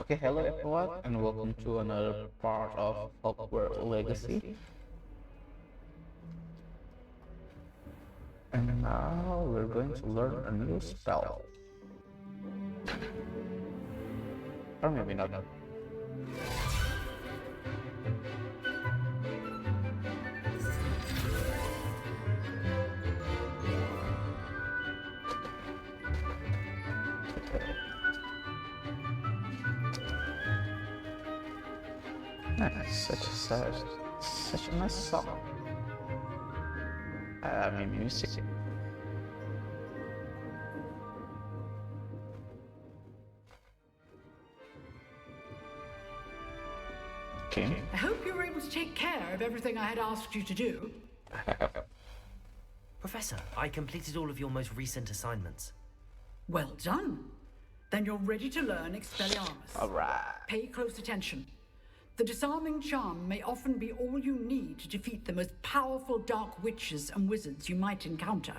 Okay, hello everyone, and welcome to another part of Hogwarts Legacy. And now we're going to learn a new spell. Or maybe not. Nice, such a nice song. I mean music. Okay. I hope you were able to take care of everything I had asked you to do. Professor, I completed all of your most recent assignments. Well done. Then you're ready to learn Expelliarmus. Alright. Pay close attention. The disarming charm may often be all you need to defeat the most powerful dark witches and wizards you might encounter.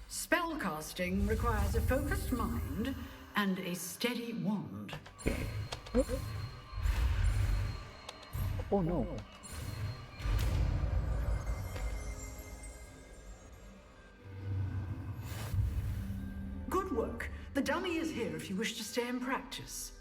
Spellcasting requires a focused mind and a steady wand. Oh no. Good work. The dummy is here if you wish to stay and practice.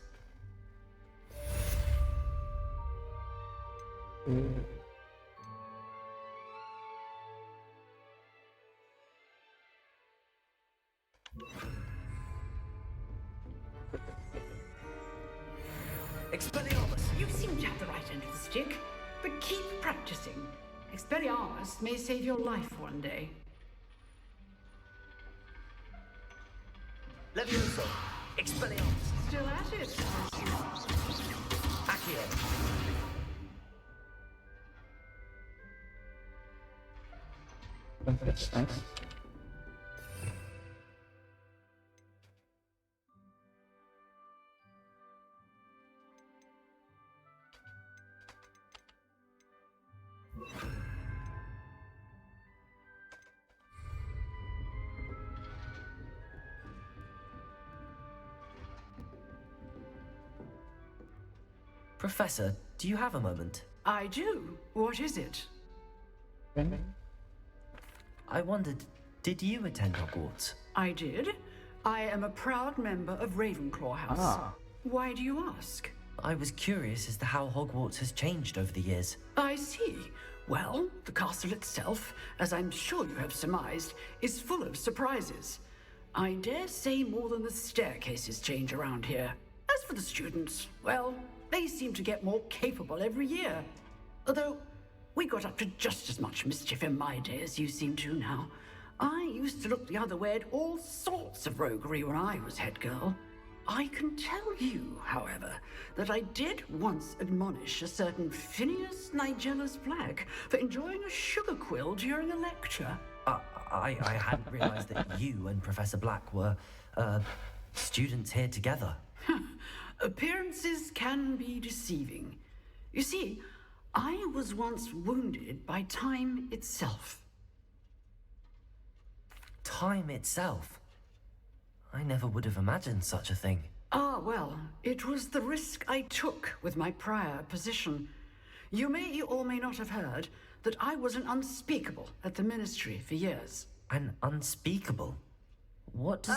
Expelliarmus! You seem to have the right end of the stick, but keep practicing. Expelliarmus may save your life one day. Levioso! Expelliarmus! Still at it? Accio! That's nice. Professor, do you have a moment? I do. What is it? I wondered, did you attend Hogwarts? I did. I am a proud member of Ravenclaw House. Ah. Why do you ask? I was curious as to how Hogwarts has changed over the years. I see. Well, the castle itself, as I'm sure you have surmised, is full of surprises. I dare say more than the staircases change around here. As for the students, well, they seem to get more capable every year. Although, we got up to just as much mischief in my day as you seem to now. I used to look the other way at all sorts of roguery when I was head girl. I can tell you, however, that I did once admonish a certain Phineas Nigellus Black for enjoying a sugar quill during a lecture. I hadn't realized that you and Professor Black were, students here together. Appearances can be deceiving. You see, I was once wounded by time itself. Time itself? I never would have imagined such a thing. Ah, well, it was the risk I took with my prior position. You may or may not have heard that I was an unspeakable at the ministry for years. An unspeakable? What does...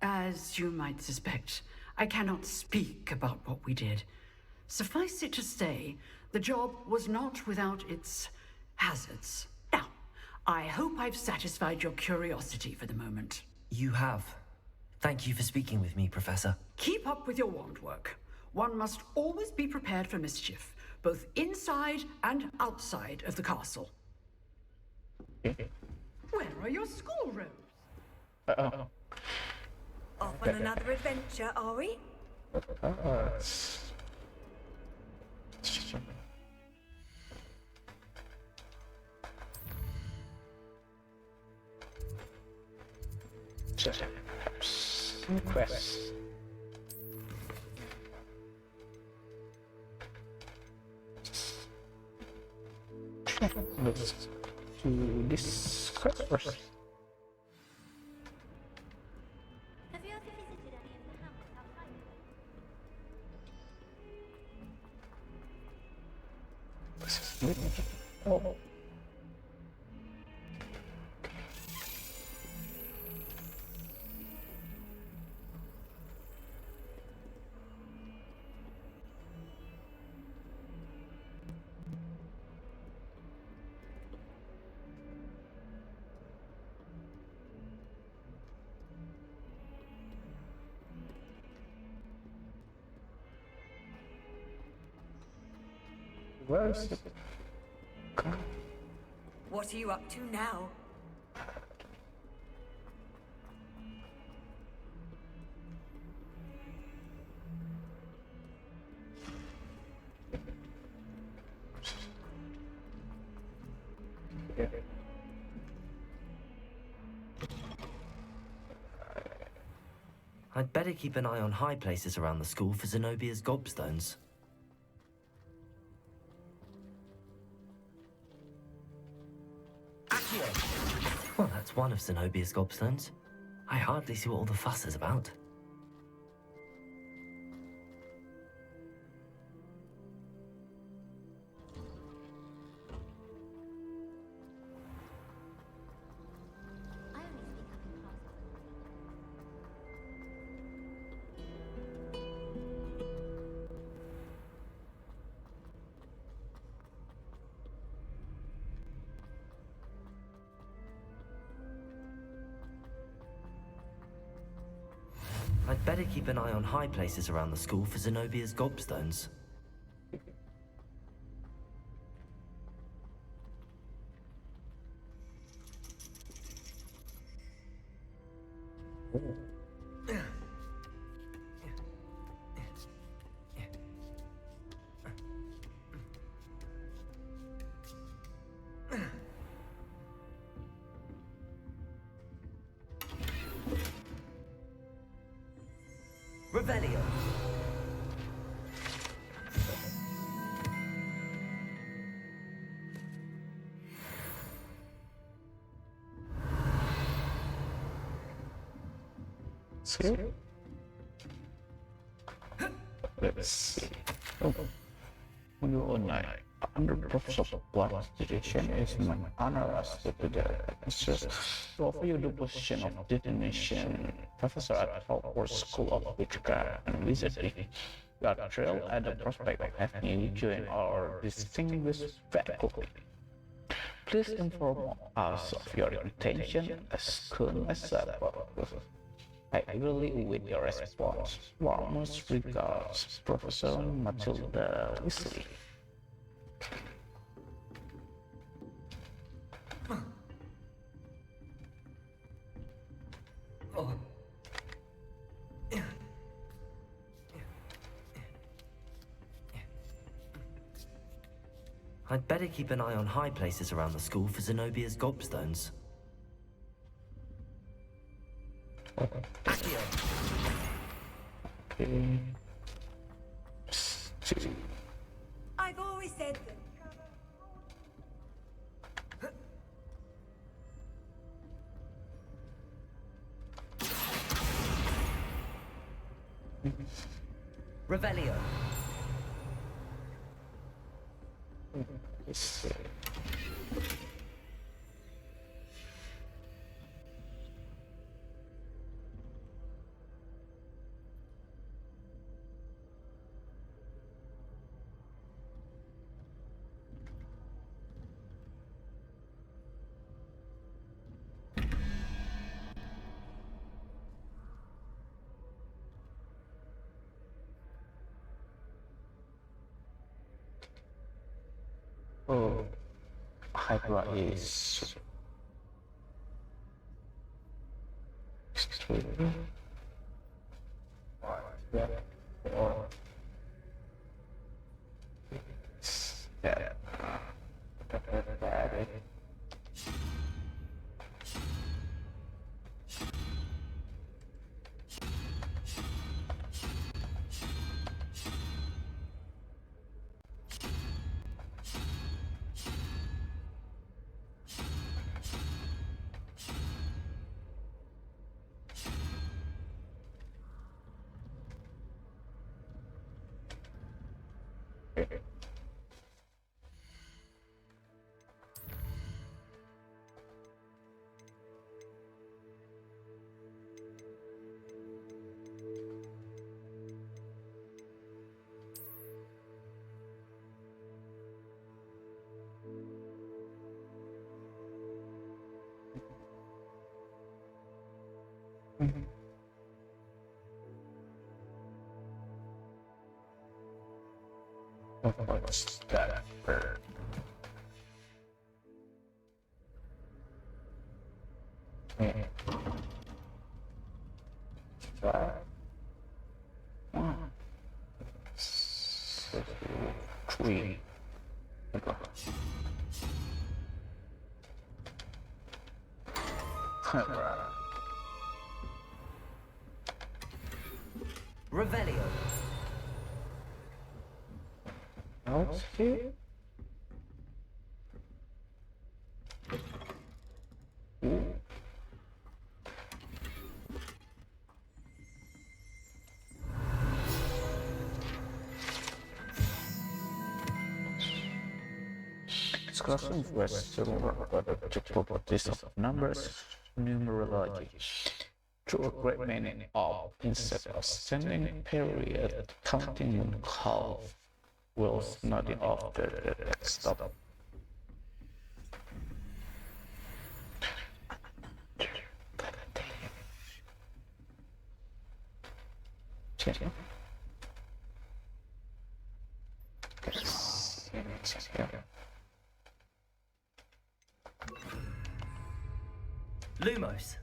As you might suspect, I cannot speak about what we did. Suffice it to say, the job was not without its hazards. Now, I hope I've satisfied your curiosity for the moment. You have. Thank you for speaking with me, Professor. Keep up with your wand work. One must always be prepared for mischief, both inside and outside of the castle. Where are your school robes? Uh-oh. Off on another adventure, are we? Some quests. Let's do this quest first. Have you ever visited any of the hamlets outside Oh. Where's the car? What are you up to now? Yeah. I'd better keep an eye on high places around the school for Zenobia's gobstones. Accio! Well, that's one of Zenobia's gobstones. I hardly see what all the fuss is about. I'd better keep an eye on high places around the school for Zenobia's gobstones. Revelio. See? Let's see. Oh. Your night. Under Professor Black's direction is my honor as the answers to offer you the position of detonation professor at Hogwarts School of Witchcraft and Wizardry. We are thrilled at the prospect of having you join our distinguished faculty. Please inform us of your intention as soon as possible. I eagerly await your response. Warmest regards, Professor Matilda Weasley. I'd better keep an eye on high places around the school for Zenobia's gobstones. Okay. I've always said that. Revelio. Yes. Oh, Hydra is extremely yeah, or yeah. What's that bird? Five, one, six, three. Revelio. What's here? Discussion was still about the properties of numbers, numerology. Through a great many of instead of standing period, counting would call Will's nodding off the desktop. Lumos.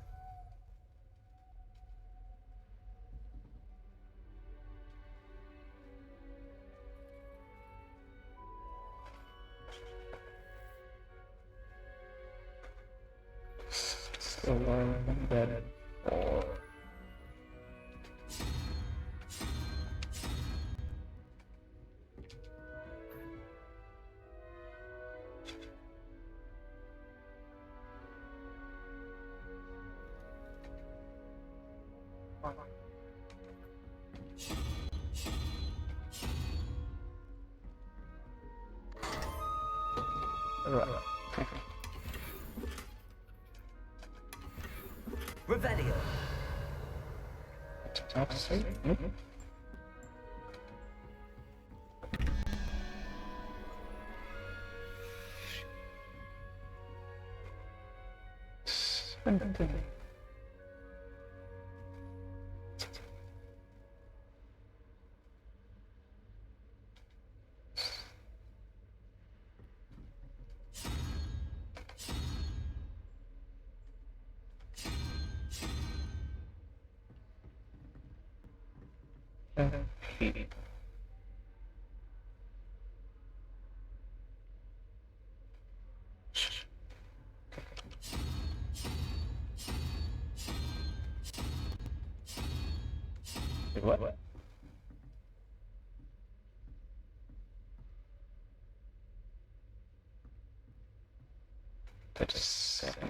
That or right. Revelio. I'll say, nope. What? That is second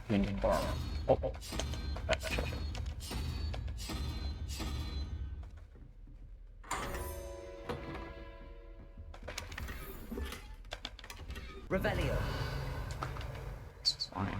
uniform. Oh, sure. Revelio. It's fine.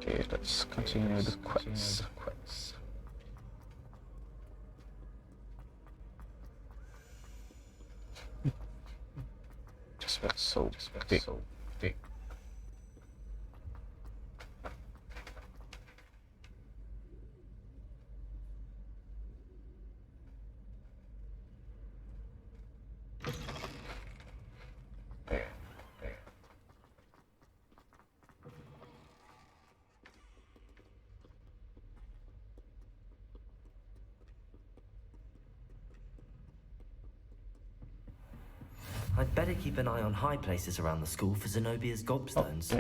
Okay, let's continue the quest. Just felt so big. I'd better keep an eye on high places around the school for Zenobia's gobstones.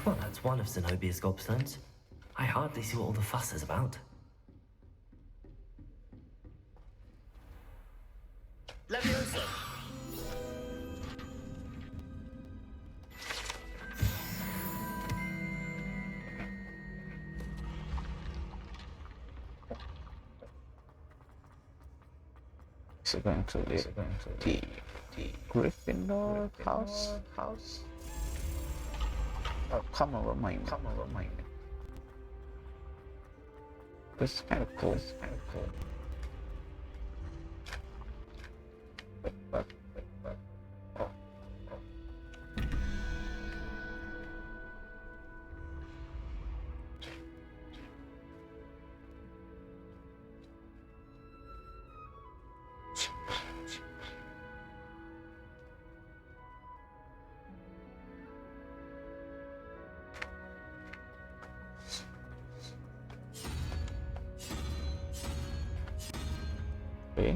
Well, that's one of Zenobia's gobstones. I hardly see what all the fuss is about. Leviosa! Is it going to the Gryffindor house? Oh, come on, remind me. This is kind of cool. But, oh. Okay.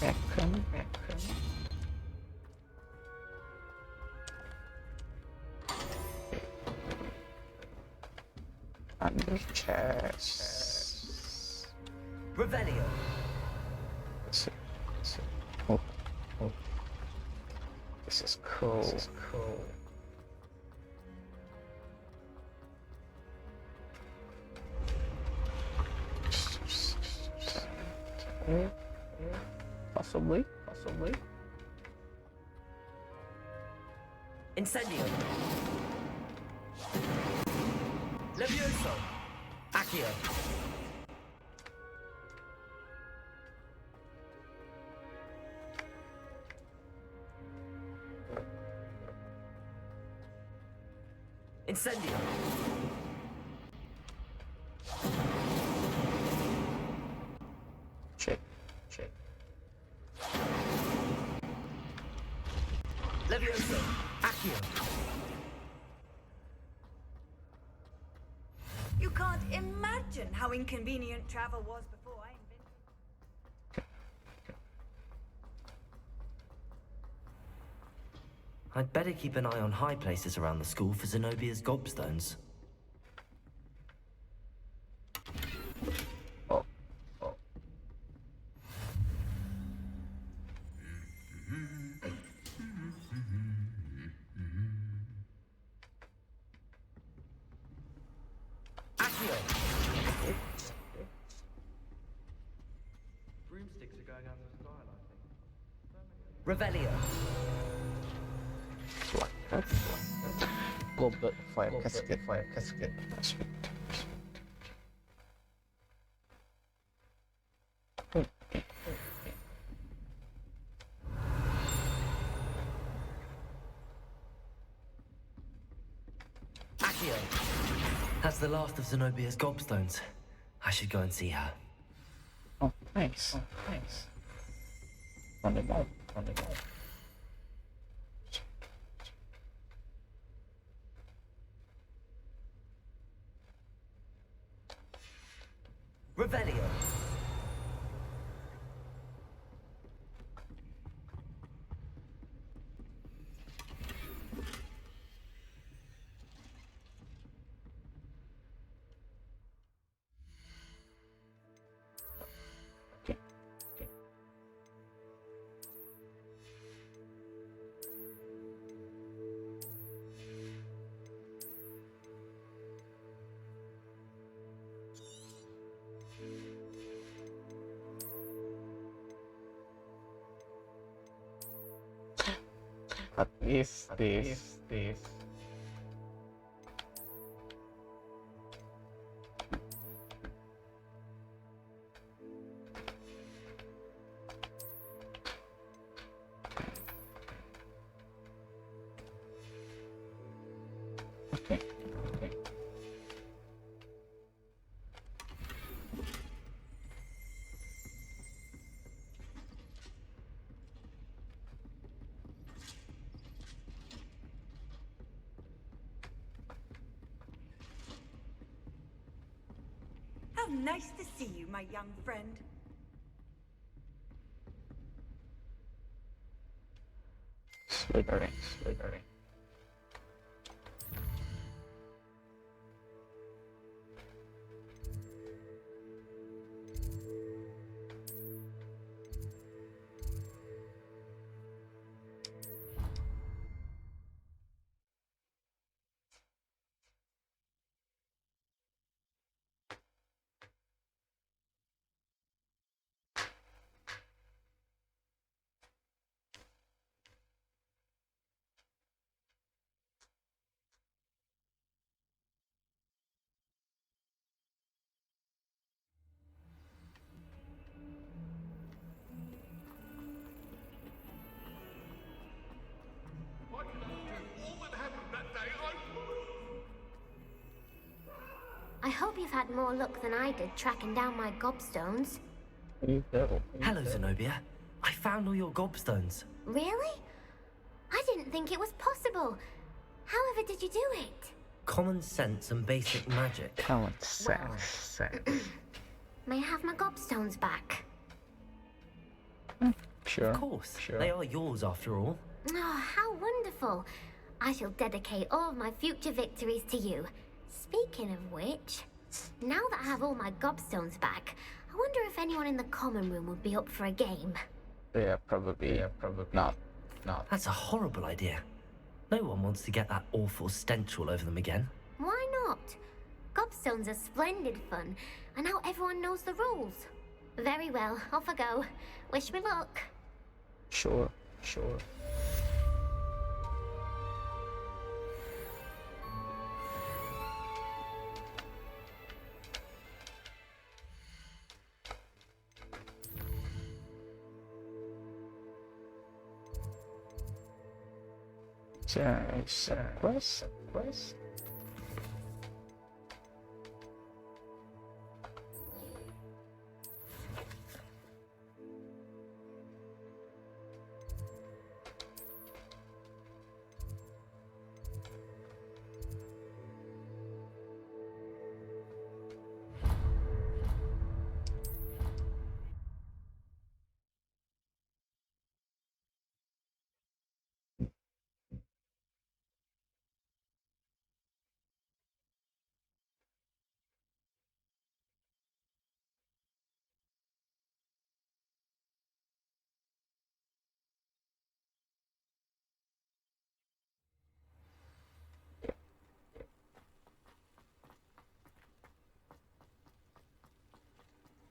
Beckham. Under chest. Revelio! Oh. This is cool. Possibly. Incendio! Levioso! Accio! Incendio! Check. Levioso! Accio! You can't imagine how inconvenient travel was before I invented. I'd better keep an eye on high places around the school for Zenobia's gobstones. Oh. Accio! Broomsticks are going out for style, I think. Revelio! Goblet fire casket. Accio! That's the last of Zenobia's gobstones. I should go and see her. Oh, nice. On the ball. Revelio! What is this? Okay. nice to see you, my young friend. Slithering, slithering. I hope you've had more luck than I did tracking down my gobstones. You go. Hello, Zenobia. I found all your gobstones. Really? I didn't think it was possible. However did you do it? Common sense and basic magic. Common sense. May I have my gobstones back? Sure. Of course. Sure. They are yours after all. Oh, how wonderful. I shall dedicate all of my future victories to you. Speaking of which, now that I have all my gobstones back, I wonder if anyone in the common room would be up for a game. Yeah, probably. Not. That's a horrible idea. No one wants to get that awful stench all over them again. Why not? Gobstones are splendid fun, and now everyone knows the rules. Very well, off I go. Wish me luck. Sure. Quest.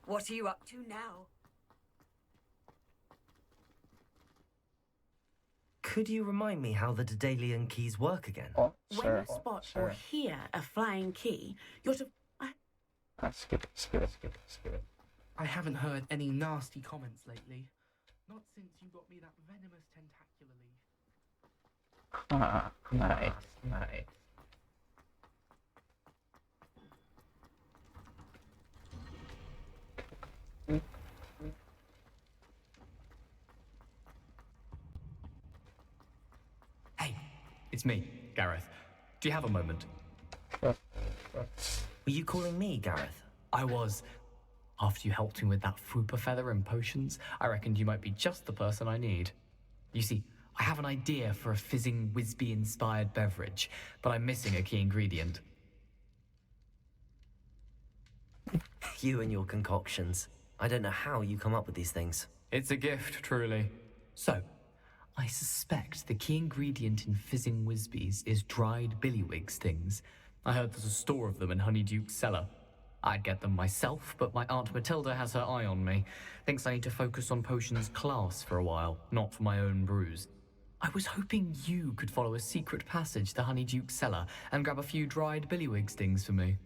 What are you up to now? Could you remind me how the Daedalian keys work again? Oh, When sure. you spot or hear a flying key, you're to... Skip it. I haven't heard any nasty comments lately. Not since you got me that venomous tentacular leaf. Ah, nice. Hey, it's me, Gareth. Do you have a moment? Were you calling me, Gareth? I was. After you helped me with that Fupa feather and potions, I reckoned you might be just the person I need. You see, I have an idea for a fizzing Wisby-inspired beverage, but I'm missing a key ingredient. You and your concoctions. I don't know how you come up with these things. It's a gift, truly. So, I suspect the key ingredient in fizzing Wisbies is dried billywigs things. I heard there's a store of them in Honeyduke's cellar. I'd get them myself, but my Aunt Matilda has her eye on me. Thinks I need to focus on potions class for a while, not for my own brews. I was hoping you could follow a secret passage to Honeyduke's cellar and grab a few dried billywigs things for me.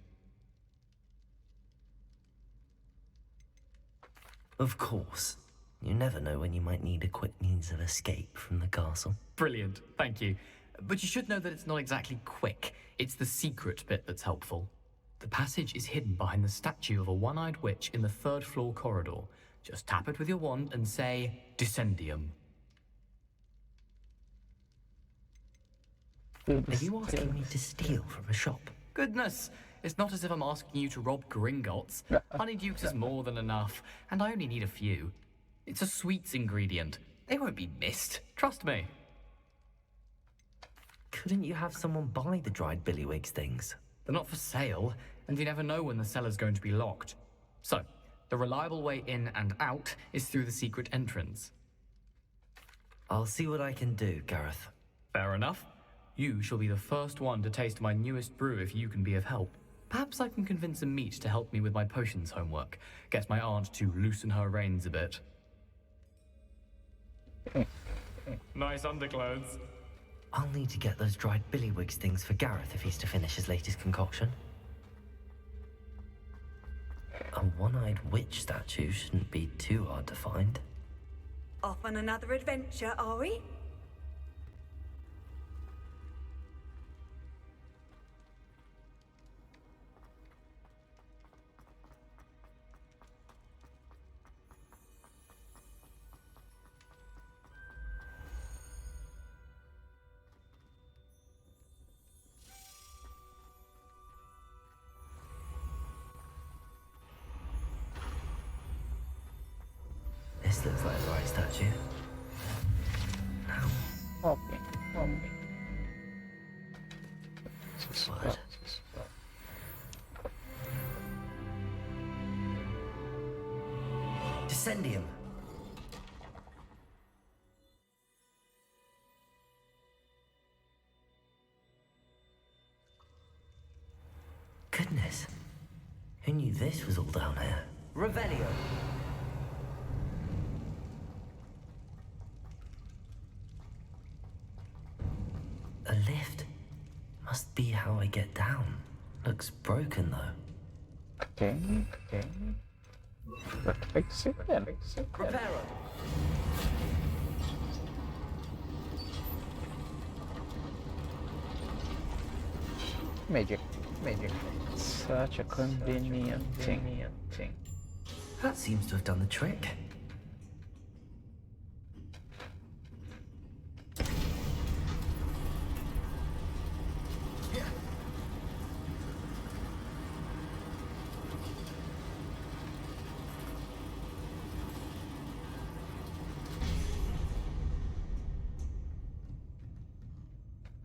Of course. You never know when you might need a quick means of escape from the castle. Brilliant, thank you. But you should know that it's not exactly quick. It's the secret bit that's helpful. The passage is hidden behind the statue of a one-eyed witch in the third-floor corridor. Just tap it with your wand and say, Descendium. Are you asking me to steal from a shop? Goodness, It's not as if I'm asking you to rob Gringotts. Honeydukes is more than enough, and I only need a few. It's a sweets ingredient. They won't be missed. Trust me. Couldn't you have someone buy the dried billywigs things? They're not for sale, and you never know when the cellar's going to be locked. So, the reliable way in and out is through the secret entrance. I'll see what I can do, Gareth. Fair enough. You shall be the first one to taste my newest brew if you can be of help. Perhaps I can convince a meat to help me with my potions homework. Get my aunt to loosen her reins a bit. Nice underclothes. I'll need to get those dried billywigs things for Gareth if he's to finish his latest concoction. A one-eyed witch statue shouldn't be too hard to find. Off on another adventure, are we? This looks like the right statue. Now, Okay. word. Descendium. Goodness. Who knew this was all down here? Revelio. A lift. Must be how I get down. Looks broken though. Okay. Let's fix it then. Reparo. Magic. Such a convenient thing. That seems to have done the trick.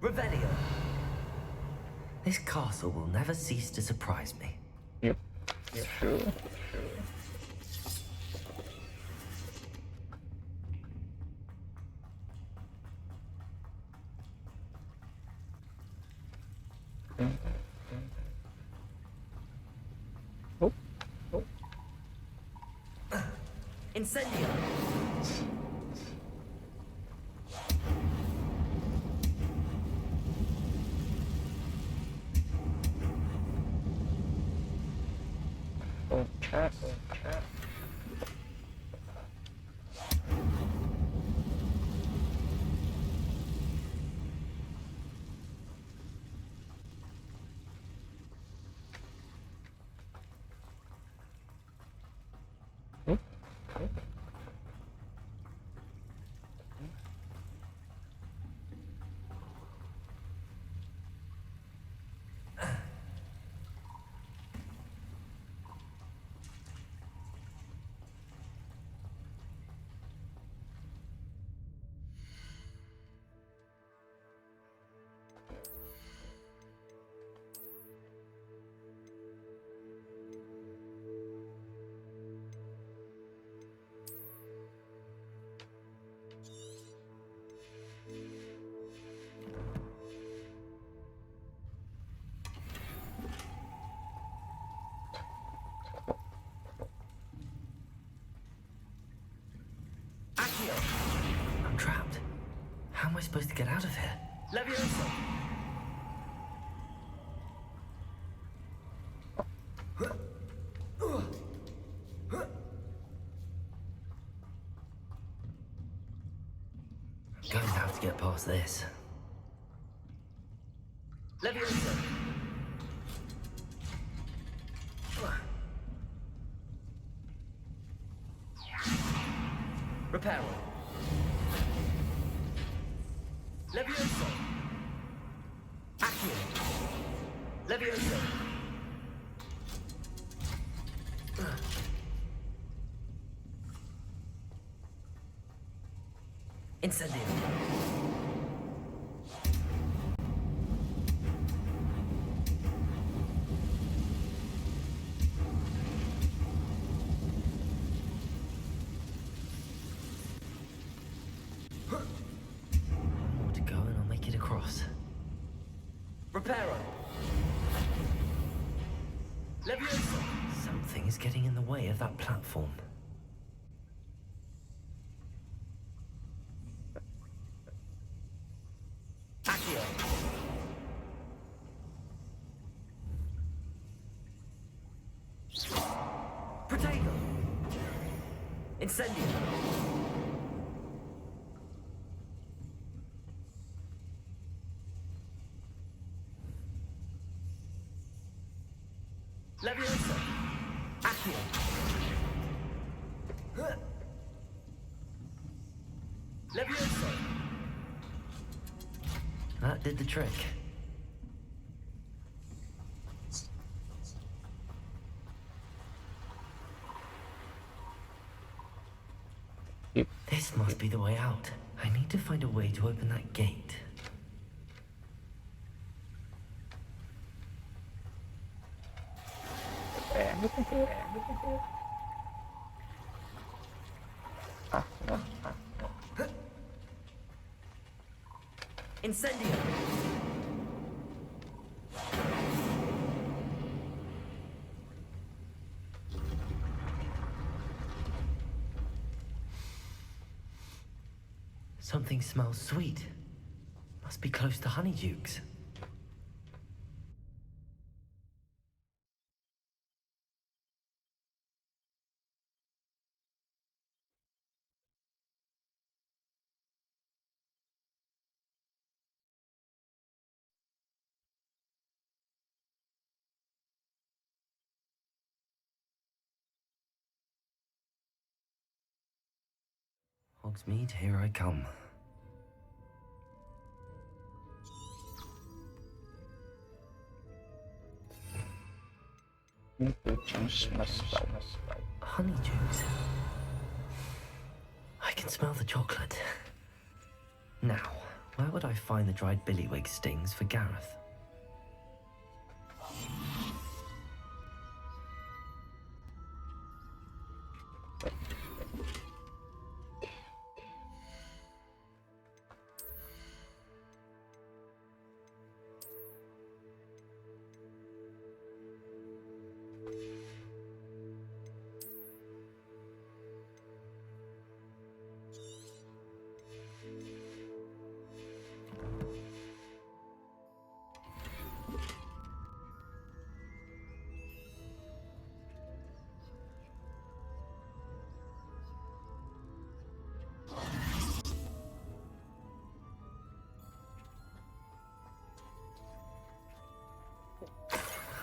Revelio. This castle will never cease to surprise me. Yep. True. Oh. Incendio. Oh, chat. Accio. I'm trapped. How am I supposed to get out of here? Levioso. Going to have to get past this. Levioso. Reparo. Levioso. Accio. Levioso. Incendio. One more to go and I'll make it across. Reparo. Leviosa. Something is getting in the way of that platform. Accio. Protego. Incendio. Leviosa. Accio. Leviosa. That did the trick. This must be the way out. I need to find a way to open that gate. Incendio. Something smells sweet. Must be close to Honeydukes. Hogsmeade, here I come. Need to change my spell. Honeydukes. I can smell the chocolate. Now, where would I find the dried billywig stings for Gareth?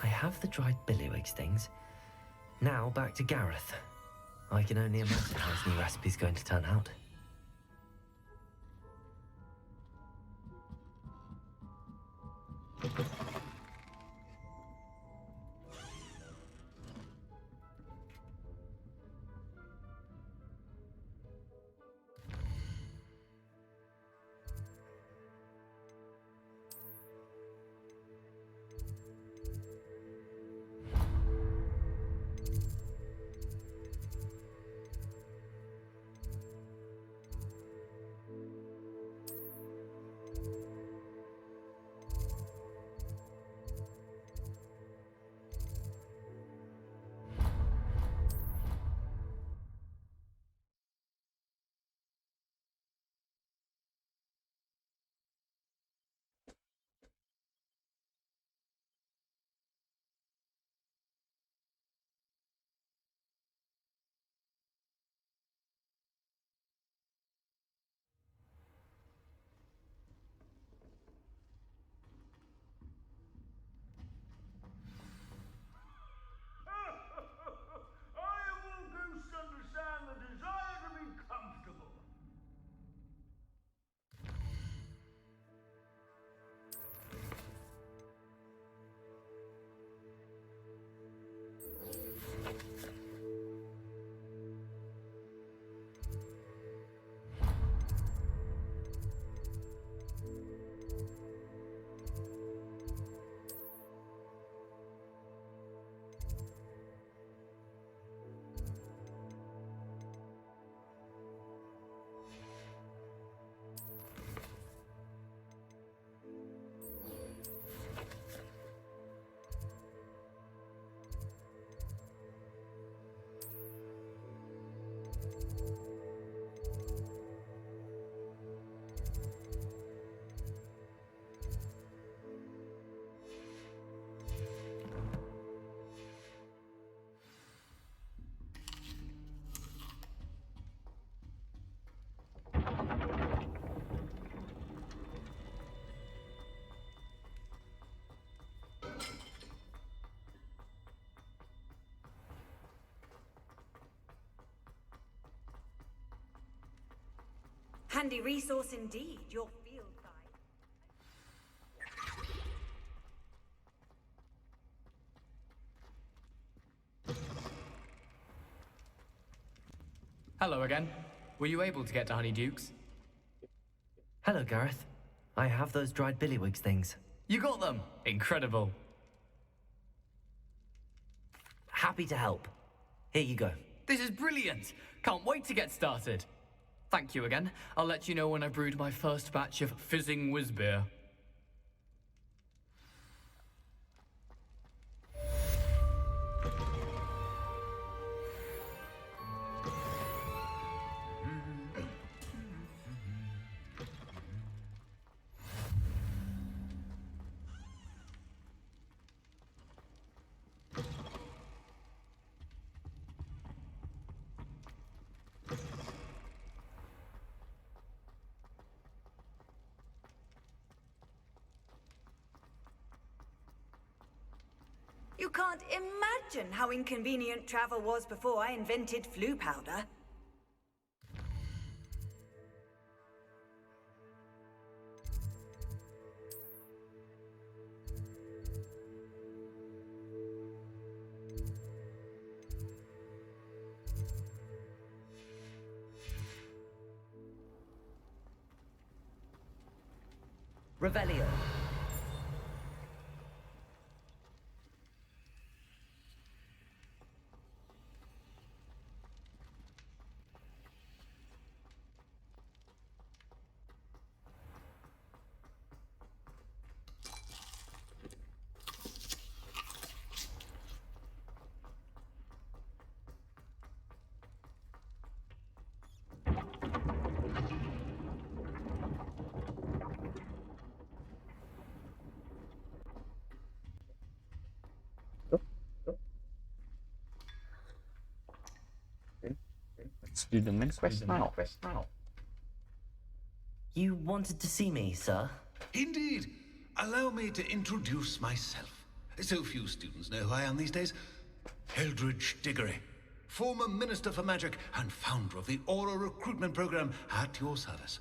I have the dried billywig stings. Now back to Gareth. I can only imagine how his new recipe's going to turn out. Handy resource indeed, your field guide. Hello again. Were you able to get to Honeyduke's? Hello, Gareth. I have those dried billywigs things. You got them! Incredible. Happy to help. Here you go. This is brilliant! Can't wait to get started. Thank you again. I'll let you know when I brewed my first batch of fizzing whiz beer. You can't imagine how inconvenient travel was before I invented flu powder. Revelio. Let's do the main quest now. You wanted to see me, sir? Indeed. Allow me to introduce myself. So few students know who I am these days. Eldridge Diggory, former Minister for Magic and founder of the Aura Recruitment Program, at your service.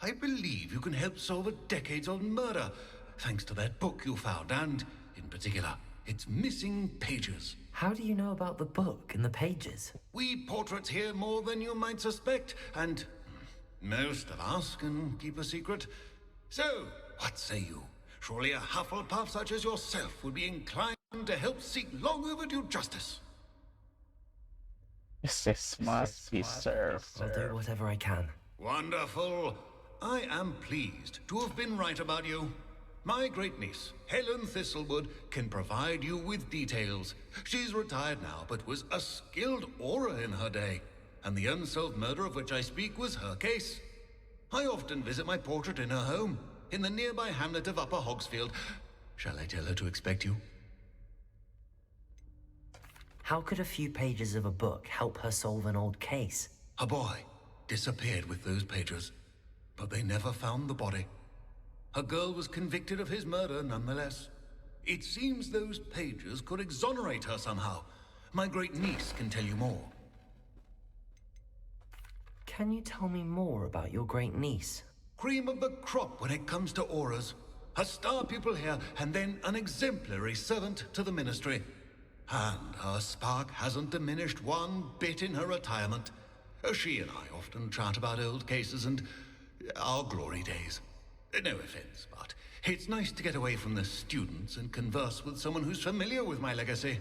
I believe you can help solve a decades-old murder, thanks to that book you found, and, in particular, its missing pages. How do you know about the book and the pages? We portraits hear more than you might suspect, and most of us can keep a secret. So, what say you? Surely a Hufflepuff such as yourself would be inclined to help seek long overdue justice. This must be served. I'll do whatever I can. Wonderful. I am pleased to have been right about you. My great niece, Helen Thistlewood, can provide you with details. She's retired now, but was a skilled aura in her day, and the unsolved murder of which I speak was her case. I often visit my portrait in her home, in the nearby hamlet of Upper Hogsfield. Shall I tell her to expect you? How could a few pages of a book help her solve an old case? A boy disappeared with those pages, but they never found the body. A girl was convicted of his murder nonetheless. It seems those pages could exonerate her somehow. My great niece can tell you more. Can you tell me more about your great niece? Cream of the crop when it comes to auras. A star pupil here, and then an exemplary servant to the ministry. And her spark hasn't diminished one bit in her retirement. She and I often chat about old cases and our glory days. No offense, but it's nice to get away from the students and converse with someone who's familiar with my legacy.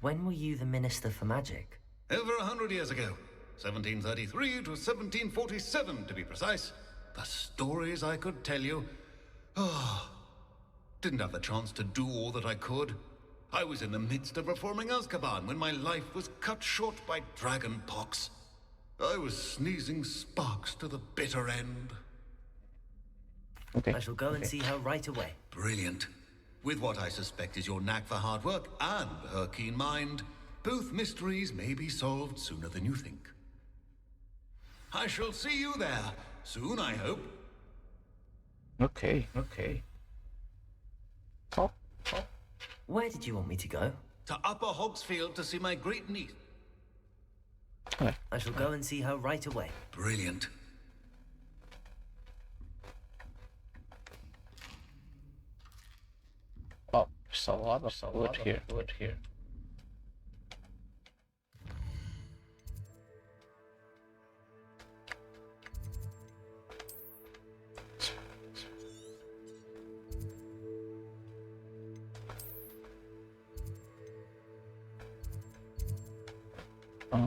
When were you the Minister for Magic? Over 100 years ago. 1733 to 1747, to be precise. The stories I could tell you. Oh, didn't have the chance to do all that I could. I was in the midst of reforming Azkaban when my life was cut short by dragon pox. I was sneezing sparks to the bitter end. Okay. I shall go and see her right away. Brilliant. With what I suspect is your knack for hard work and her keen mind, both mysteries may be solved sooner than you think. I shall see you there soon, I hope. Okay. Top. Where did you want me to go? To Upper Hogsfield to see my great niece. Okay. I shall go and see her right away. Brilliant. Oh, there's a lot of wood here. Uh,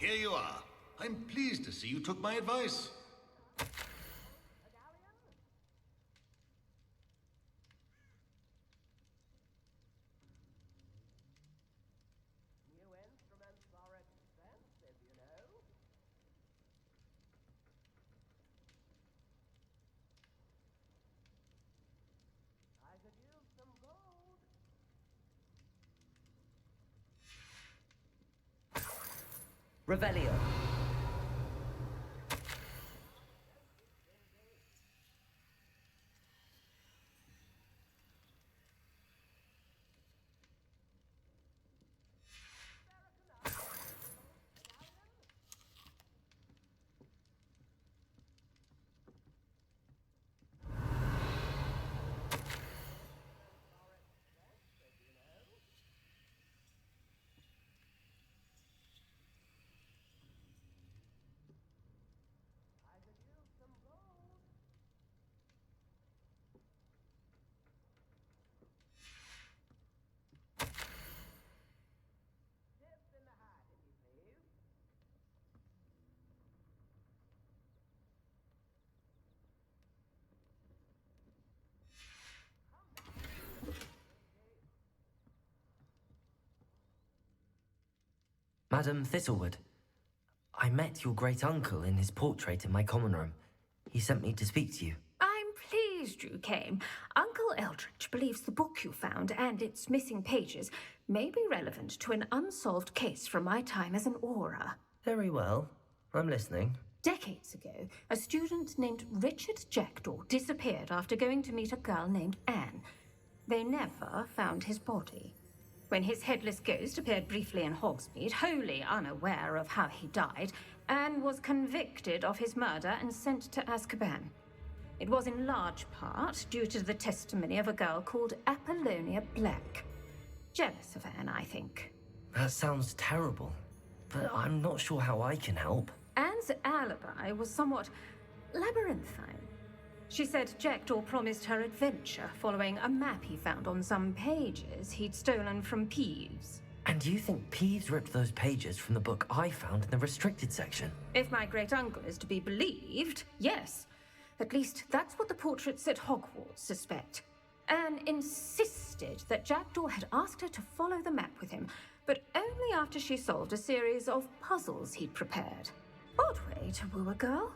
Here you are. I'm pleased to see you took my advice. Revelio. Madam Thistlewood, I met your great-uncle in his portrait in my common room. He sent me to speak to you. I'm pleased you came. Uncle Eldridge believes the book you found and its missing pages may be relevant to an unsolved case from my time as an aura. Very well. I'm listening. Decades ago, a student named Richard Jackdaw disappeared after going to meet a girl named Anne. They never found his body. When his headless ghost appeared briefly in Hogsmeade, wholly unaware of how he died, Anne was convicted of his murder and sent to Azkaban. It was in large part due to the testimony of a girl called Apollonia Black. Jealous of Anne, I think. That sounds terrible, but I'm not sure how I can help. Anne's alibi was somewhat labyrinthine. She said Jackdaw promised her adventure following a map he found on some pages he'd stolen from Peeves. And you think Peeves ripped those pages from the book I found in the restricted section? If my great-uncle is to be believed, yes. At least that's what the portraits at Hogwarts suspect. Anne insisted that Jackdaw had asked her to follow the map with him, but only after she solved a series of puzzles he'd prepared. Odd way to woo a girl.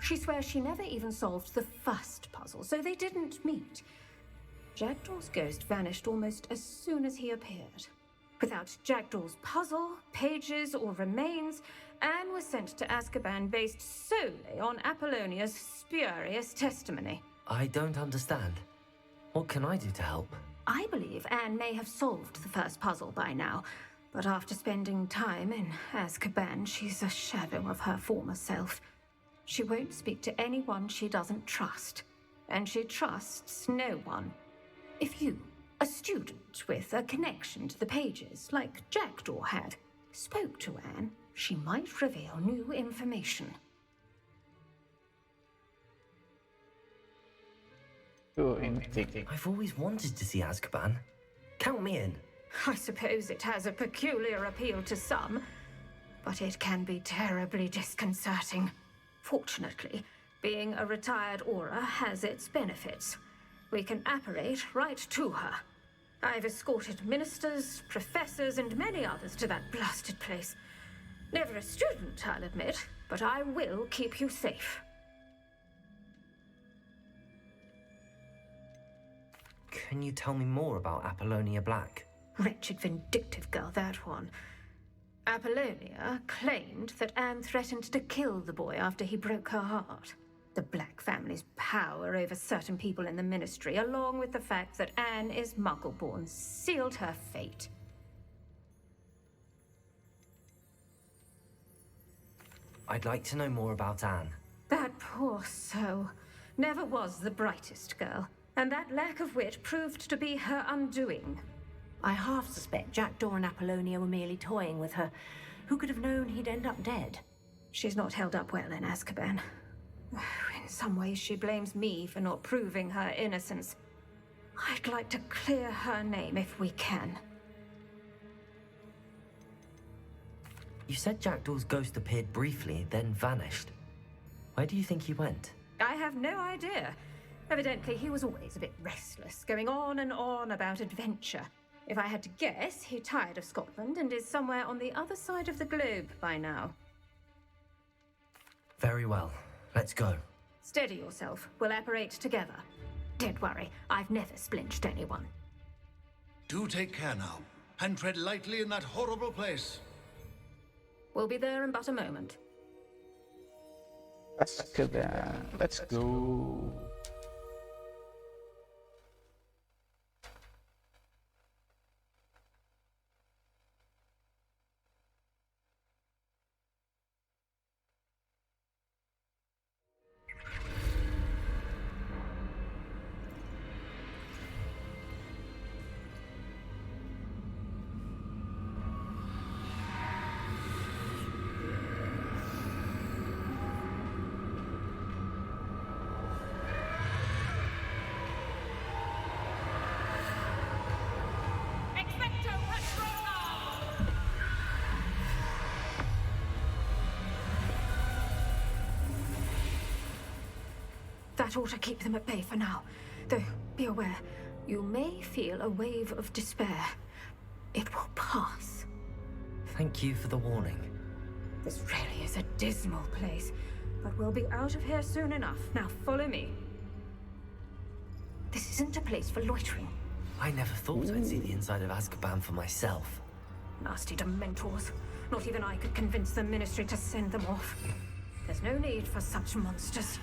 She swears she never even solved the first puzzle, so they didn't meet. Jackdaw's ghost vanished almost as soon as he appeared. Without Jackdaw's puzzle, pages, or remains, Anne was sent to Azkaban based solely on Apollonia's spurious testimony. I don't understand. What can I do to help? I believe Anne may have solved the first puzzle by now, but after spending time in Azkaban, she's a shadow of her former self. She won't speak to anyone she doesn't trust, and she trusts no one. If you, a student with a connection to the pages, like Jackdaw had, spoke to Anne, she might reveal new information. I've always wanted to see Azkaban. Count me in. I suppose it has a peculiar appeal to some, but it can be terribly disconcerting. Fortunately, being a retired Auror has its benefits. We can apparate right to her. I've escorted ministers, professors, and many others to that blasted place. Never a student, I'll admit, but I will keep you safe. Can you tell me more about Apollonia Black? Wretched, vindictive girl, that one. Apollonia claimed that Anne threatened to kill the boy after he broke her heart. The Black family's power over certain people in the Ministry, along with the fact that Anne is Muggle-born, sealed her fate. I'd like to know more about Anne. That poor soul never was the brightest girl, and that lack of wit proved to be her undoing. I half suspect Jackdaw and Apollonia were merely toying with her. Who could have known he'd end up dead? She's not held up well in Azkaban. In some ways, she blames me for not proving her innocence. I'd like to clear her name if we can. You said Jackdaw's ghost appeared briefly, then vanished. Where do you think he went? I have no idea. Evidently, he was always a bit restless, going on and on about adventure. If I had to guess, he tired of Scotland and is somewhere on the other side of the globe by now. Very well. Let's go. Steady yourself. We'll apparate together. Don't worry, I've never splinched anyone. Do take care now, and tread lightly in that horrible place. We'll be there in but a moment. Azkaban. Let's go. That ought to keep them at bay for now. Though, be aware, you may feel a wave of despair. It will pass. Thank you for the warning. This really is a dismal place, but we'll be out of here soon enough. Now follow me. This isn't a place for loitering. I never thought I'd see the inside of Azkaban for myself. Nasty Dementors. Not even I could convince the Ministry to send them off. There's no need for such monsters.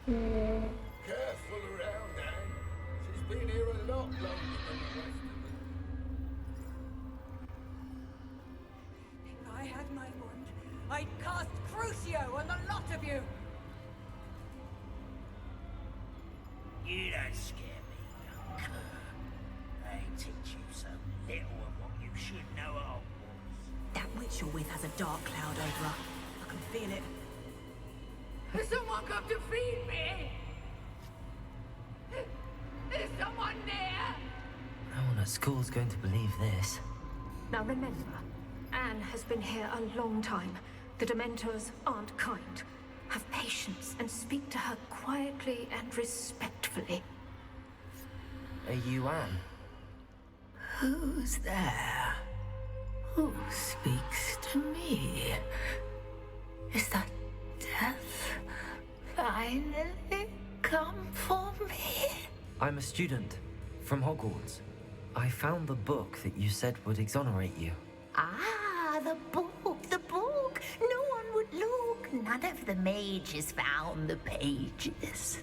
Careful around, Anne. She's been here a lot longer than the rest of us. If I had my wand, I'd cast Crucio on the lot of you! You don't scare me, young cur. They teach you so little of what you should know at Hogwarts. That witch you're with has a dark cloud over her. I can feel it. Has someone come to feed me? Is someone near? No one at school's going to believe this. Now remember, Anne has been here a long time. The Dementors aren't kind. Have patience and speak to her quietly and respectfully. Are you Anne? Who's there? Who speaks to me? Is that death finally come for me? I'm a student from Hogwarts. I found the book that you said would exonerate you. Ah, the book, the book. No one would look. None of the mages found the pages.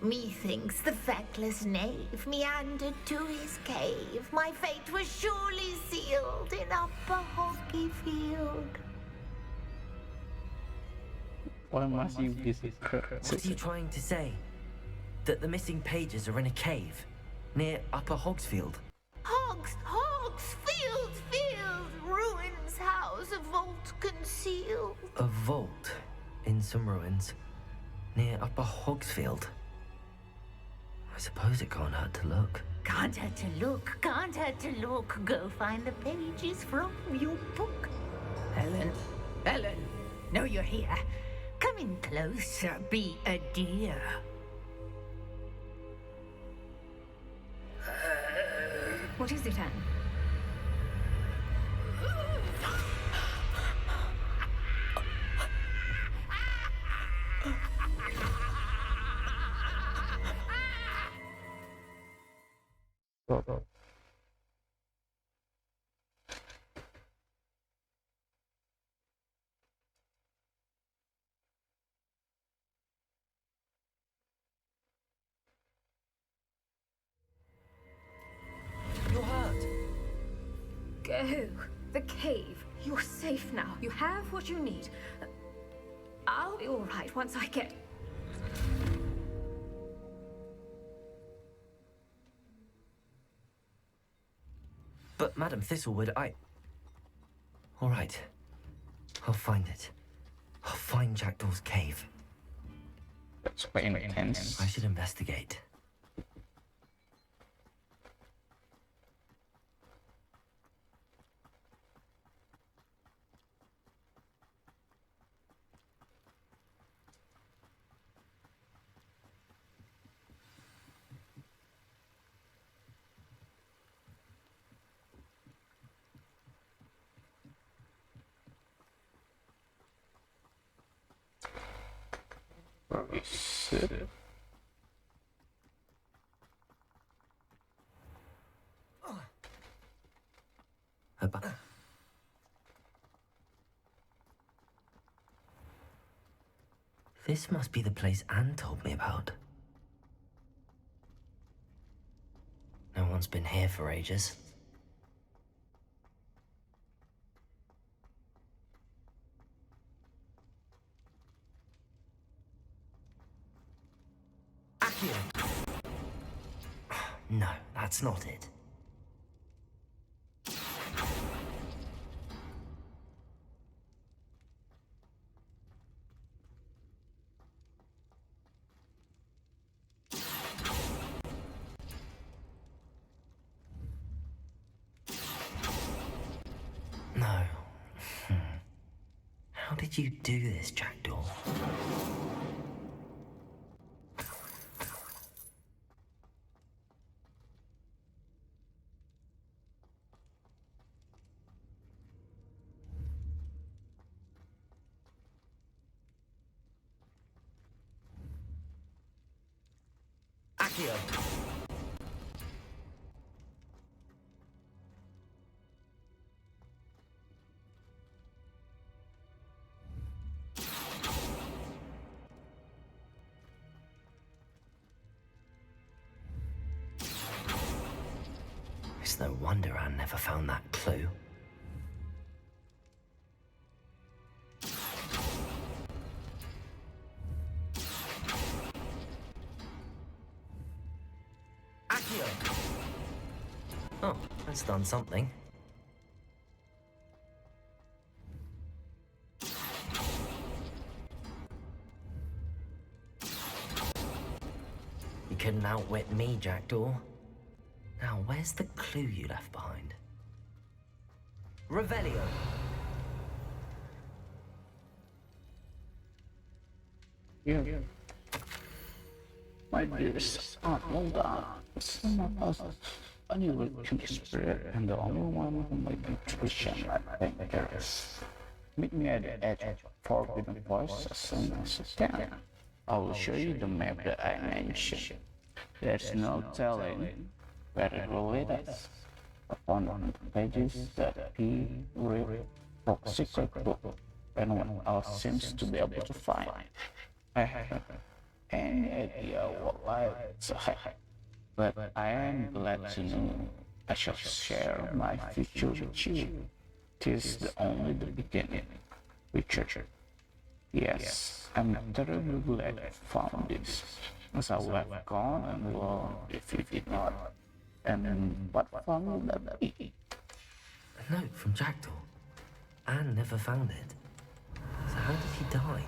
Methinks the feckless knave meandered to his cave. My fate was surely sealed in Upper Hockeyfield. Why must you be so What are you trying to say? That the missing pages are in a cave near Upper Hogsfield? Field, ruins house, a vault concealed. A vault in some ruins near Upper Hogsfield. I suppose it can't hurt to look. Can't hurt to look. Go find the pages from your book. Ellen, know you're here. Come in closer, be a dear. What is it, Anne? Go. You're hurt. Go. The cave. You're safe now. You have what you need. I'll be all right once I get... But Madam Thistlewood, all right. I'll find it. I'll find Jackdaw's cave. That's quite intense. I should investigate. Sit. This must be the place Anne told me about. No one's been here for ages. Accio! No, that's not it. No. How did you do this, Jackdaw? Accio! It's no wonder Anne never found that clue. Accio! Oh, that's done something. You couldn't outwit me, Jackdaw. Now, where's the clue you left behind? Revelio! Yeah. My dearest Aunt Wilda, some of us unusual spirit, and the only one who might be Christian, I think there is. Meet me at the edge of Forbidden Forest as soon as you can. I will show you the map that I mentioned. There's no telling where it will lead us. Upon the pages that he read from a secret book and one else seems to be able to find. I haven't any idea what lies ahead, but I am glad to know I shall share my future with you. Tis only the beginning, Richard. Yes, I'm terribly glad I found this, as I would have gone and learned if you did not. And what fun would that be? A note from Jackdaw. Anne never found it. So how did he die?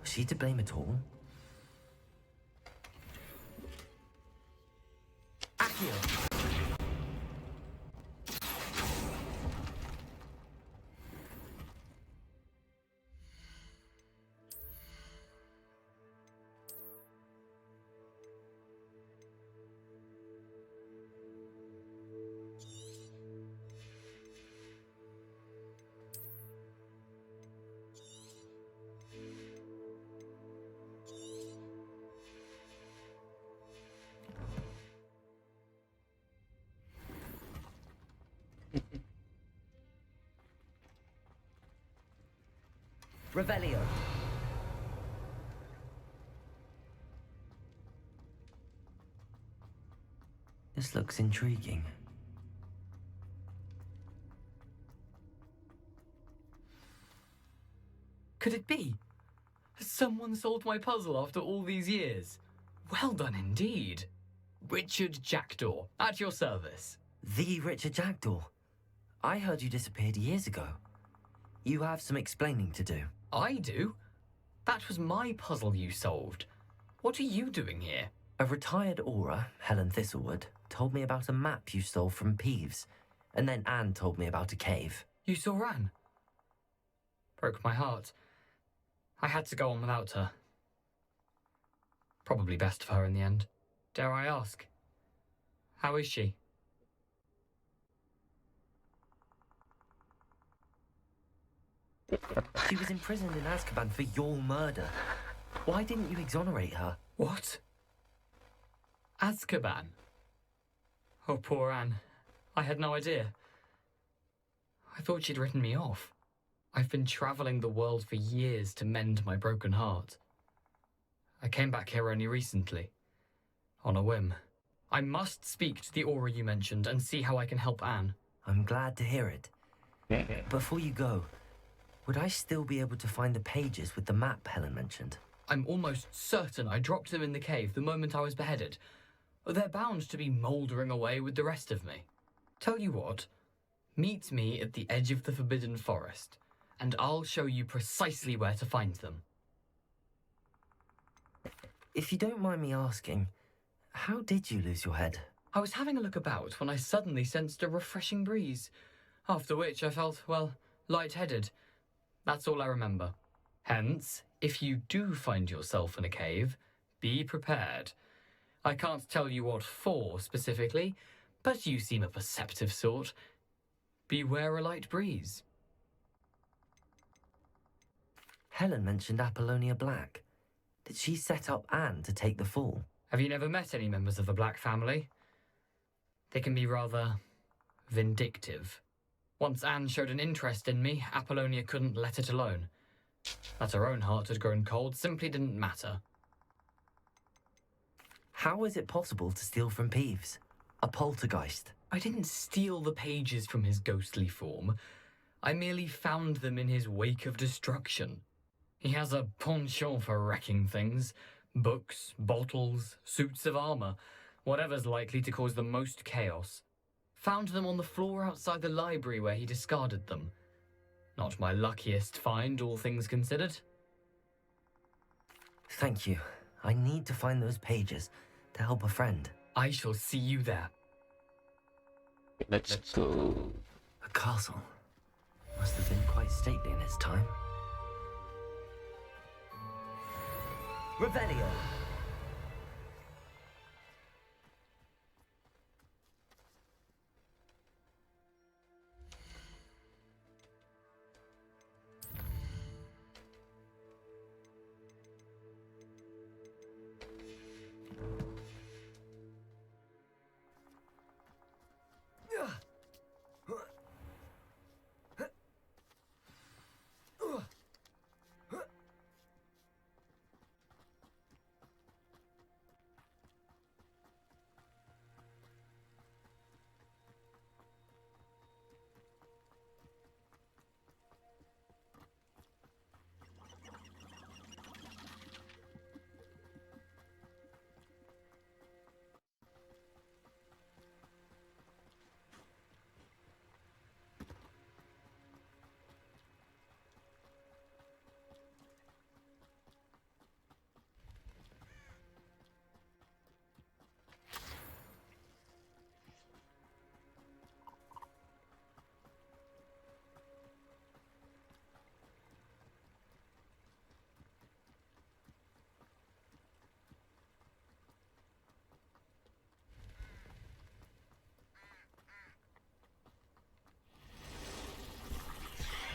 Was she to blame at all? Accio! Revelio. This looks intriguing. Could it be? Has someone solved my puzzle after all these years? Well done indeed. Richard Jackdaw, at your service. The Richard Jackdaw. I heard you disappeared years ago. You have some explaining to do. I do? That was my puzzle you solved. What are you doing here? A retired aura, Helen Thistlewood, told me about a map you stole from Peeves, and then Anne told me about a cave. You saw Anne? Broke my heart. I had to go on without her. Probably best for her in the end. Dare I ask? How is she? She was imprisoned in Azkaban for your murder. Why didn't you exonerate her? What? Azkaban? Oh, poor Anne. I had no idea. I thought she'd written me off. I've been travelling the world for years to mend my broken heart. I came back here only recently, on a whim. I must speak to the aura you mentioned and see how I can help Anne. I'm glad to hear it. Before you go, would I still be able to find the pages with the map Helen mentioned? I'm almost certain I dropped them in the cave the moment I was beheaded. They're bound to be mouldering away with the rest of me. Tell you what, meet me at the edge of the Forbidden Forest, and I'll show you precisely where to find them. If you don't mind me asking, how did you lose your head? I was having a look about when I suddenly sensed a refreshing breeze, after which I felt, well, lightheaded. That's all I remember. Hence, if you do find yourself in a cave, be prepared. I can't tell you what for specifically, but you seem a perceptive sort. Beware a light breeze. Helen mentioned Apollonia Black. Did she set up Anne to take the fall? Have you never met any members of the Black family? They can be rather vindictive. Once Anne showed an interest in me, Apollonia couldn't let it alone. That her own heart had grown cold simply didn't matter. How is it possible to steal from Peeves? A poltergeist? I didn't steal the pages from his ghostly form. I merely found them in his wake of destruction. He has a penchant for wrecking things. Books, bottles, suits of armour, whatever's likely to cause the most chaos. Found them on the floor outside the library where he discarded them. Not my luckiest find, all things considered. Thank you. I need to find those pages to help a friend. I shall see you there. Let's go. A castle. Must have been quite stately in its time. Revelio!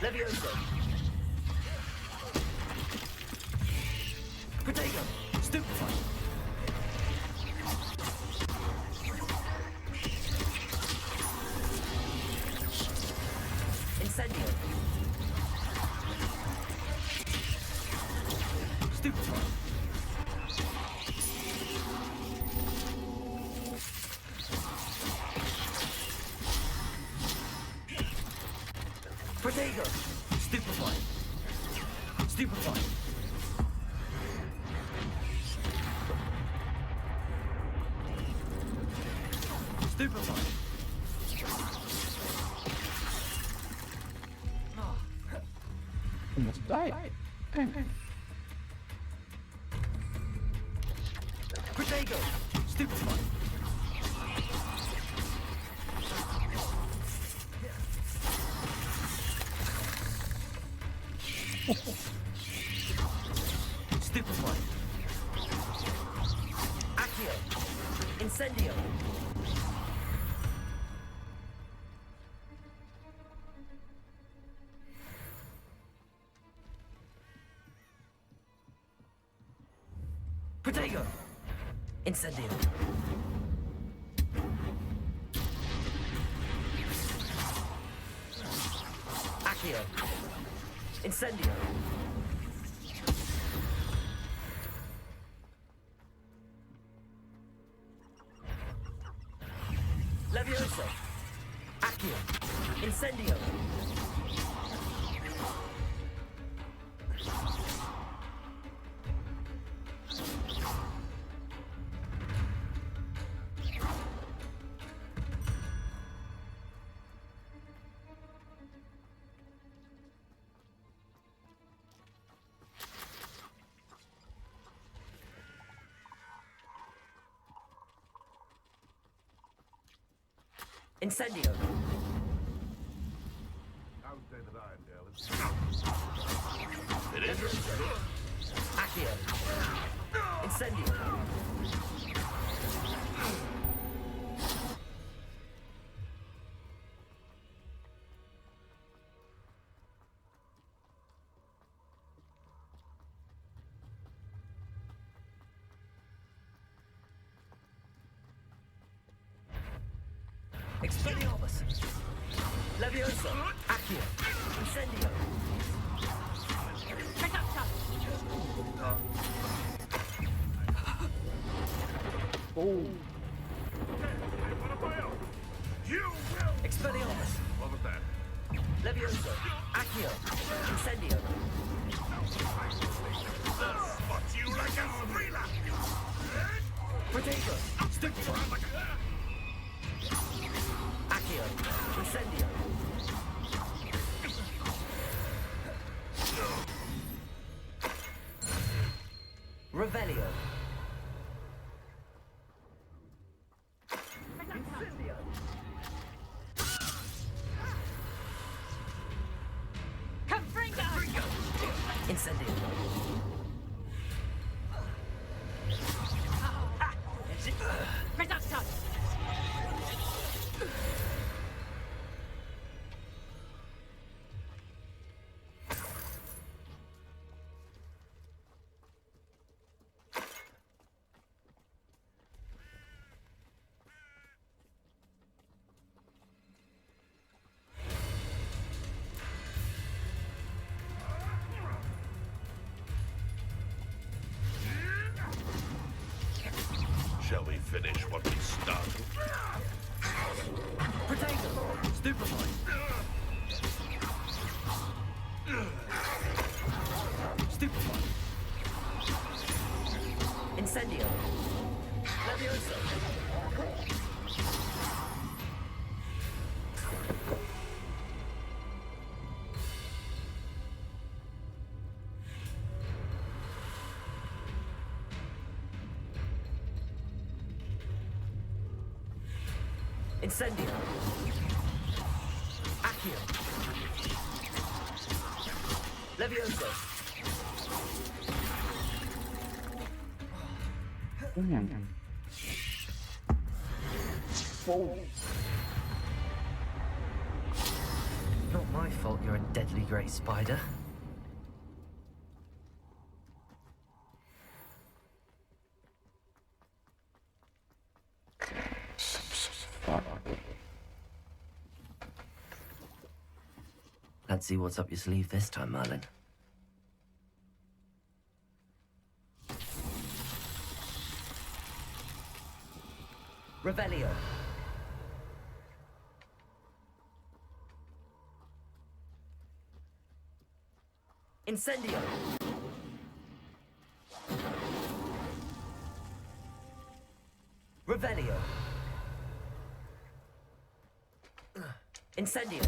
Levioso. Potato. Stupefy. Incendio. Stupefy. Potato. Stupefy. Stupefy. Stupefy. Almost died. Potato. Stupefy. Stupefy. Accio. Incendio. Potato. Incendio. Accio. Incendio. Levioso. Accio. Incendio. Incendio. It is. Accio. Incendio. Expelliarmus. Levioso. Accio. Incendio. Oh. Expelliarmus. What was that? Levioso. Accio. Incendio. Spot you like a thriller! Potato. Stupefy. Accio. Incendio. Revelio. Incendio. Confringo! Incendio. Reducto! Shall we finish what we started? Potato. Stupefy. Stupefy. Incendio. Levioso. Incendio. Accio. Levioso. Oh. Not my fault you're a deadly great spider. Let's see what's up your sleeve this time, Merlin. Revelio. Incendio. Revelio. Incendio.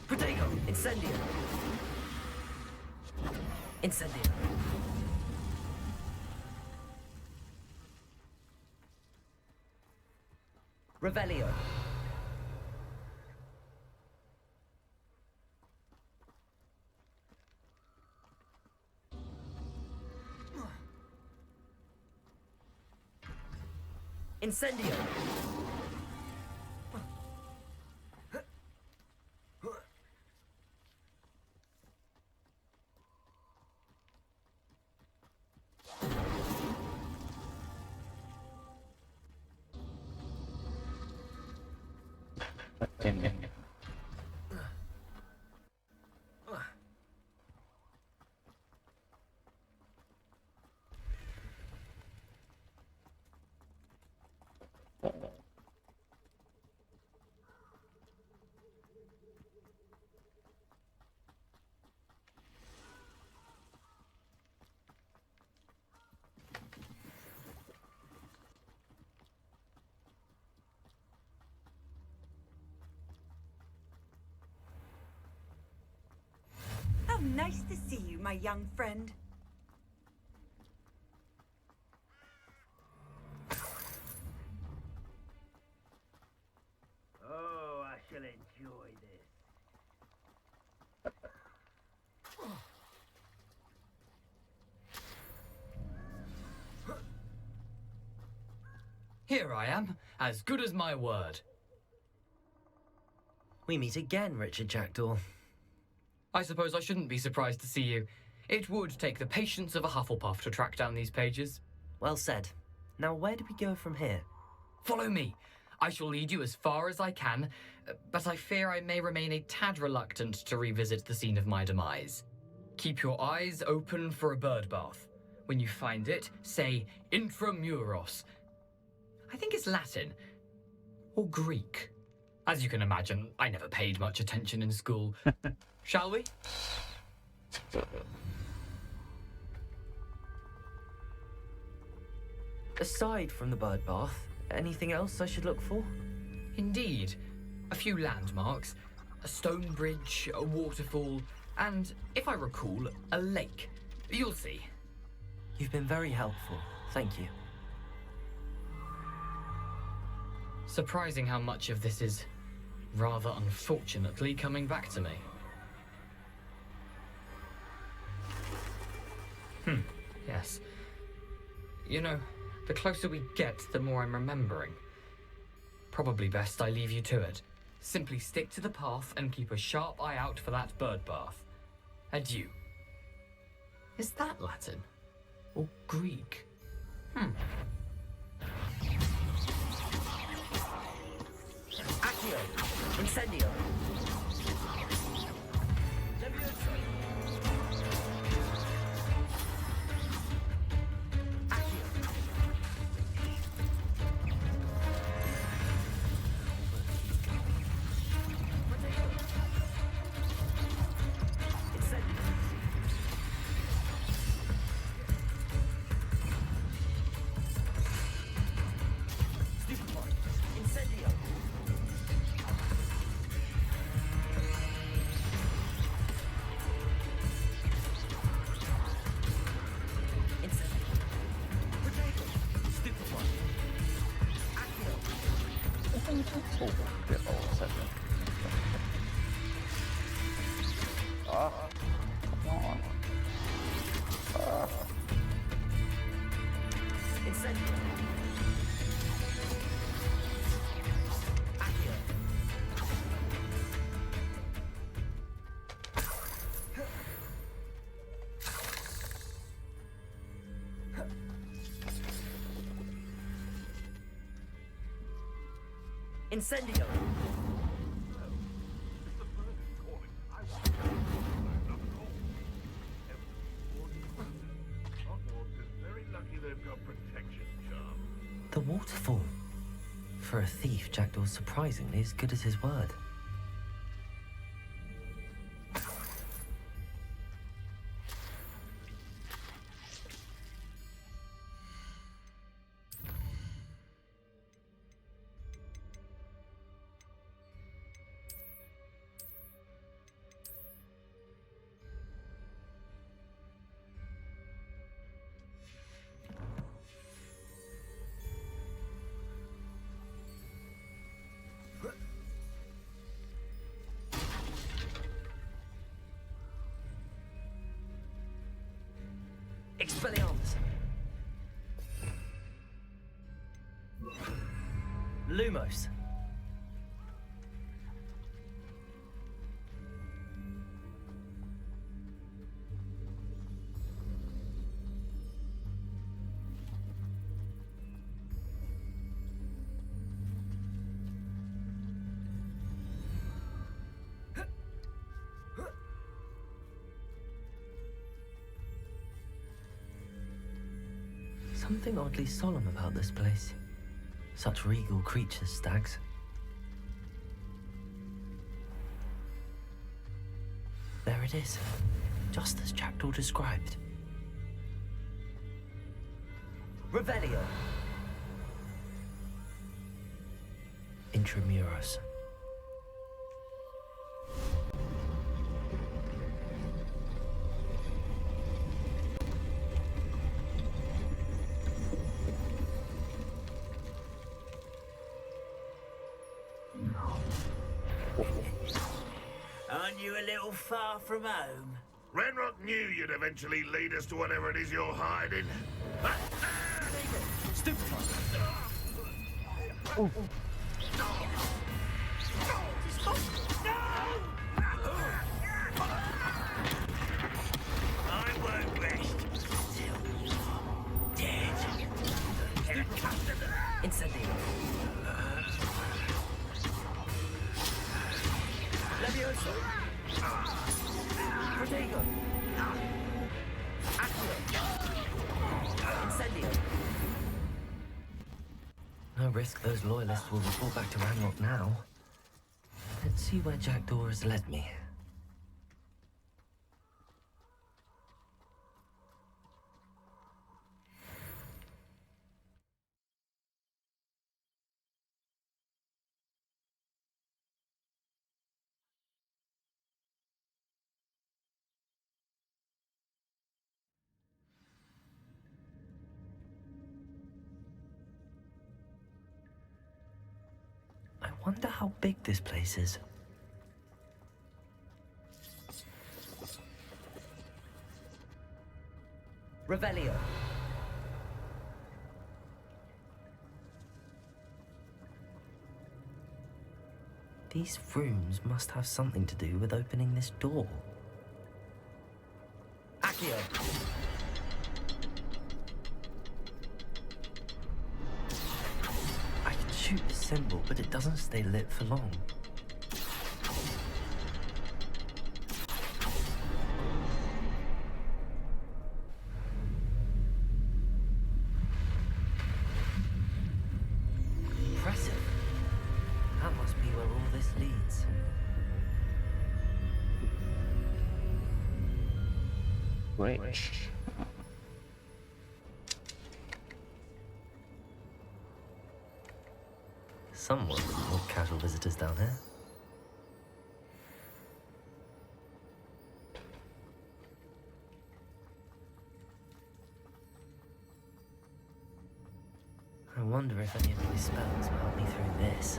Protego. Incendio. Incendio. Revelio. Incendio. How nice to see you, my young friend. Oh, I shall enjoy this. Here I am, as good as my word. We meet again, Richard Jackdaw. I suppose I shouldn't be surprised to see you. It would take the patience of a Hufflepuff to track down these pages. Well said. Now, where do we go from here? Follow me. I shall lead you as far as I can, but I fear I may remain a tad reluctant to revisit the scene of my demise. Keep your eyes open for a bird bath. When you find it, say intramuros. I think it's Latin. Or Greek. As you can imagine, I never paid much attention in school. Shall we? Aside from the bird bath, anything else I should look for? Indeed. A few landmarks, a stone bridge, a waterfall, and, if I recall, a lake. You'll see. You've been very helpful. Thank you. Surprising how much of this is, rather unfortunately, coming back to me. Yes. You know, the closer we get, the more I'm remembering. Probably best I leave you to it. Simply stick to the path and keep a sharp eye out for that bird bath. Adieu. Is that Latin? Or Greek? Accio! Incendio! Incendio! The waterfall. For a thief, Jackdaw's surprisingly as good as his word. Expelliarmus! Lumos! Something oddly solemn about this place. Such regal creatures, stags. There it is, just as Jackdaw described. Revelio! Intramuros. Aren't you a little far from home? Renrock knew you'd eventually lead us to whatever it is you're hiding. Stupefy! I won't rest till you're dead. Incendio! Levioso! Protego! Accio! Incendio! No risk those loyalists will report back to Ranrock now. Let's see where Jackdaw has led me. I wonder how big this place is. Revelio. These rooms must have something to do with opening this door. Accio. I can shoot the symbol, but it doesn't stay lit for long. Impressive. That must be where all this leads. Great. Someone wouldn't want casual visitors down here. I wonder if any of my spells will help me through this.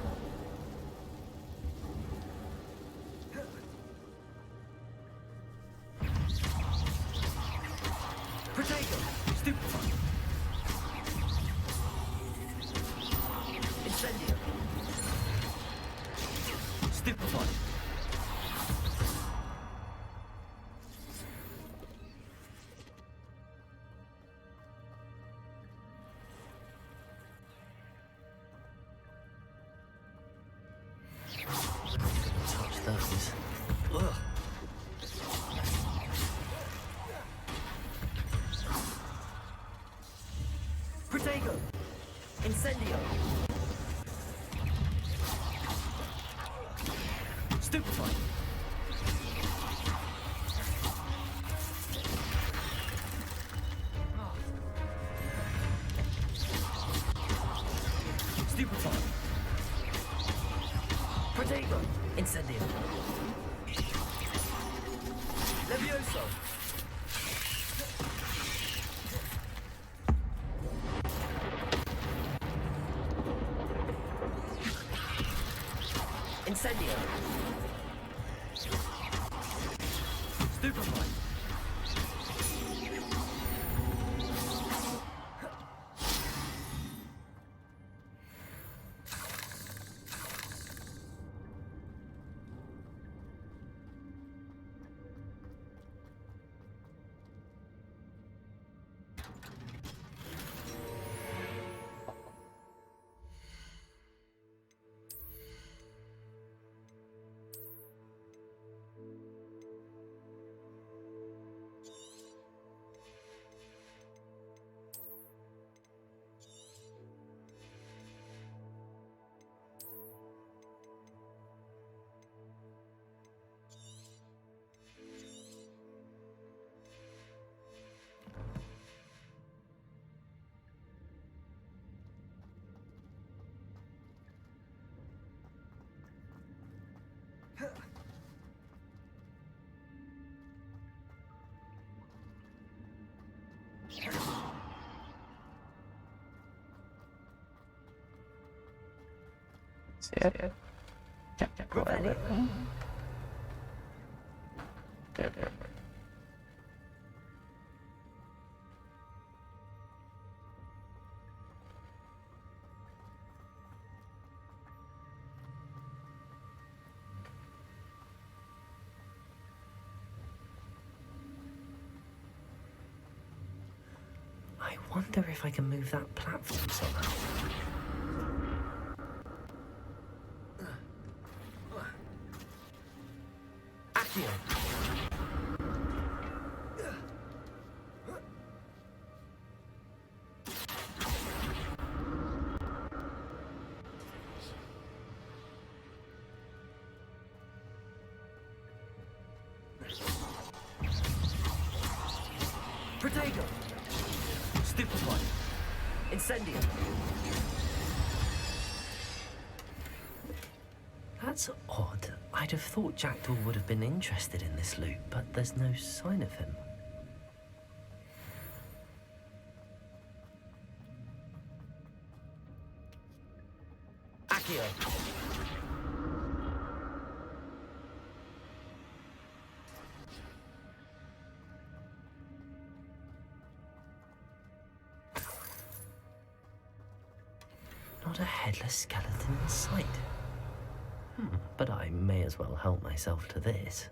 Protego! Stupefy! Incendio! Stupefy! Protego! Incendio! Stupefy! Stupefy! Protego! Incendio! Levioso! Incendio! Stupefy! See it? Can't go everything. There. I wonder if I can move that platform somehow. Accio! Protego! Stupefy! Incendio! That's odd. I'd have thought Jackdaw would have been interested in this loot, but there's no sign of him. Accio! Not a headless skeleton in sight. But I may as well help myself to this.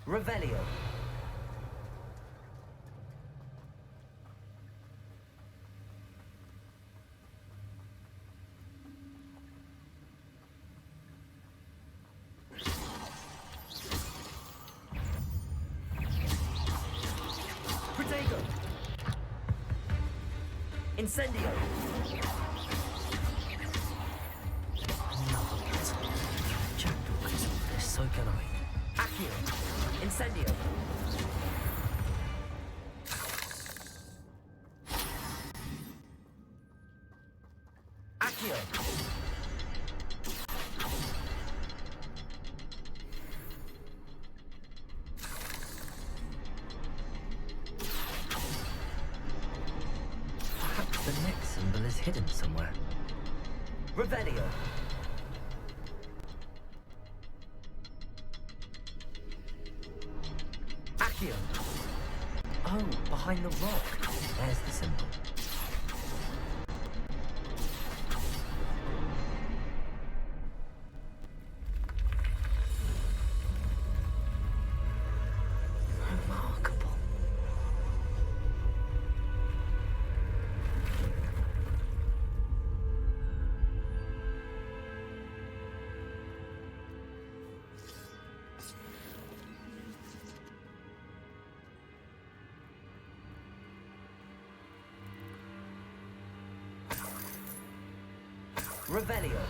Revelio. Incendio! Another puzzle. Jackdaw can solve this, so can I. Accio! Incendio! Accio! The next symbol is hidden somewhere. Revelio. Accio. Oh, behind the rock. There's the symbol. Remarkable. Revelio.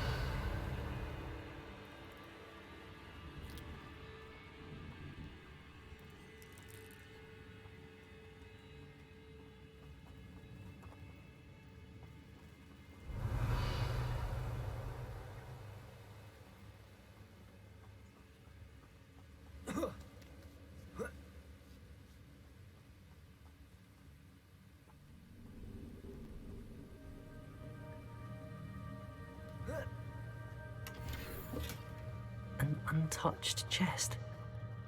An untouched chest.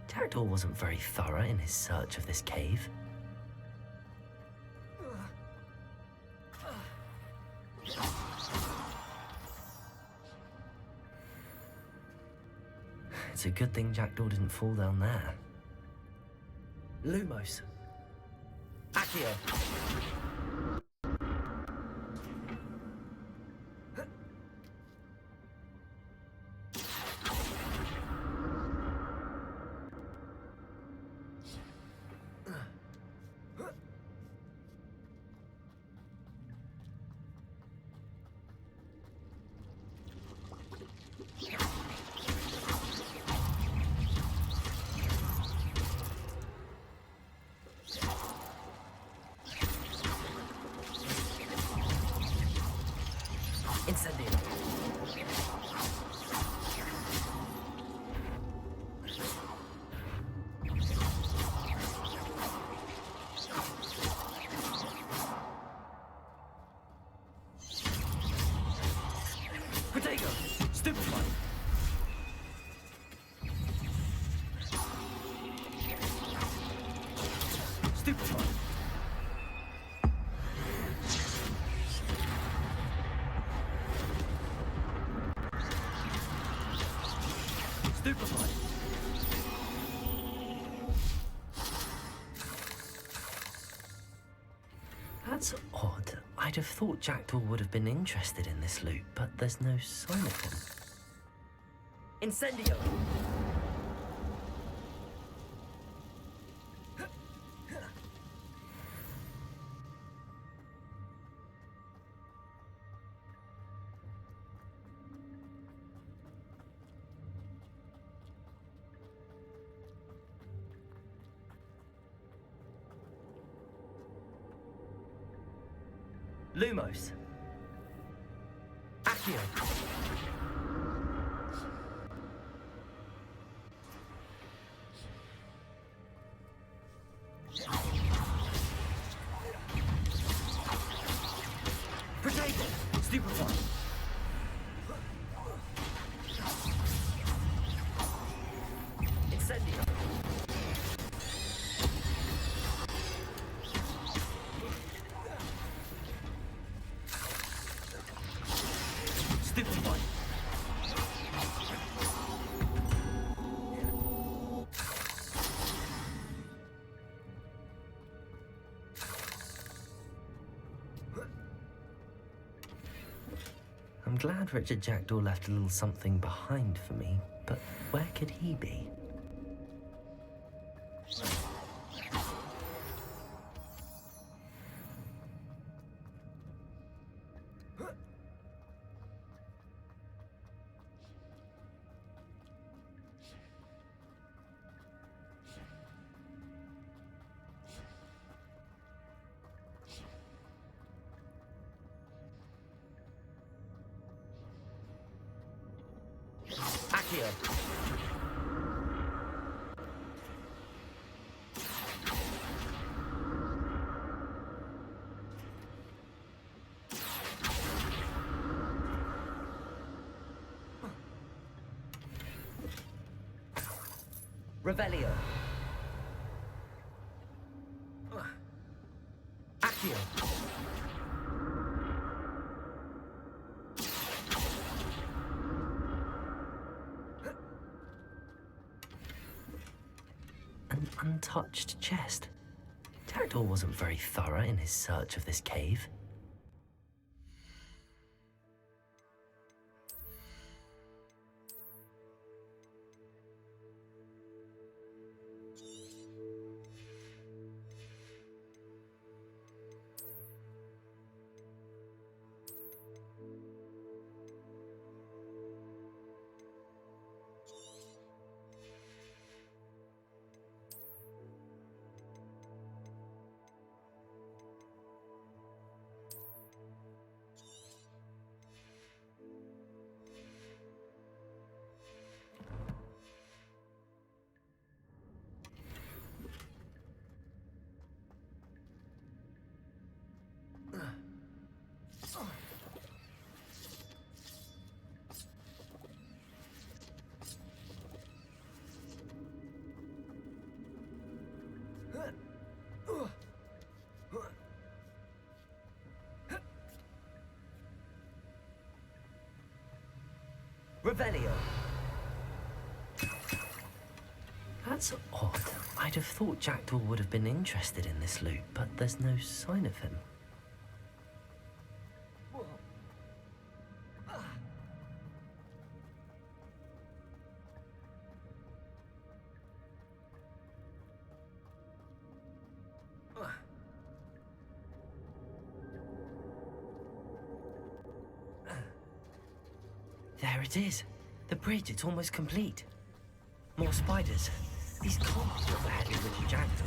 Jackdaw wasn't very thorough in his search of this cave. It's a good thing Jackdaw didn't fall down there. Lumos. Accio. Incendio. Protego. Stupefy. Stupefy. Stupefy. That's odd. I'd have thought Jackdaw would have been interested in this loot, but there's no sign of him. Incendio! Lumos. Accio. Protego. Stupefy. Incendio. Stupefy. I'm glad Richard Jackdaw left a little something behind for me, but where could he be? Accio. Revelio. Accio. An untouched chest. Jackdaw wasn't very thorough in his search of this cave. Revelio. That's odd. I'd have thought Jackdaw would have been interested in this loot, but there's no sign of him. There it is. The bridge, it's almost complete. More spiders. These can't be the head of Richard Jackdaw.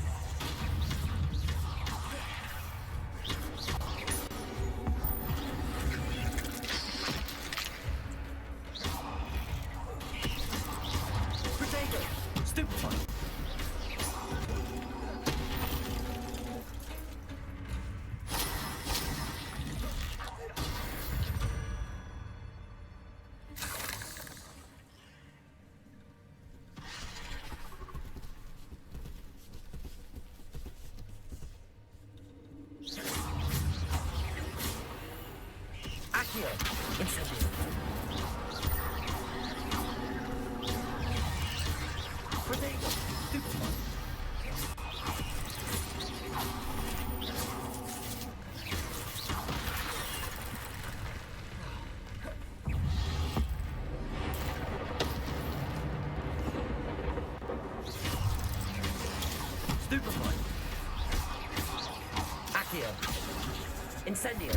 Potato! Stupefy! Incendio. Protego. Stupefy. Stupefy. Accio. Incendio.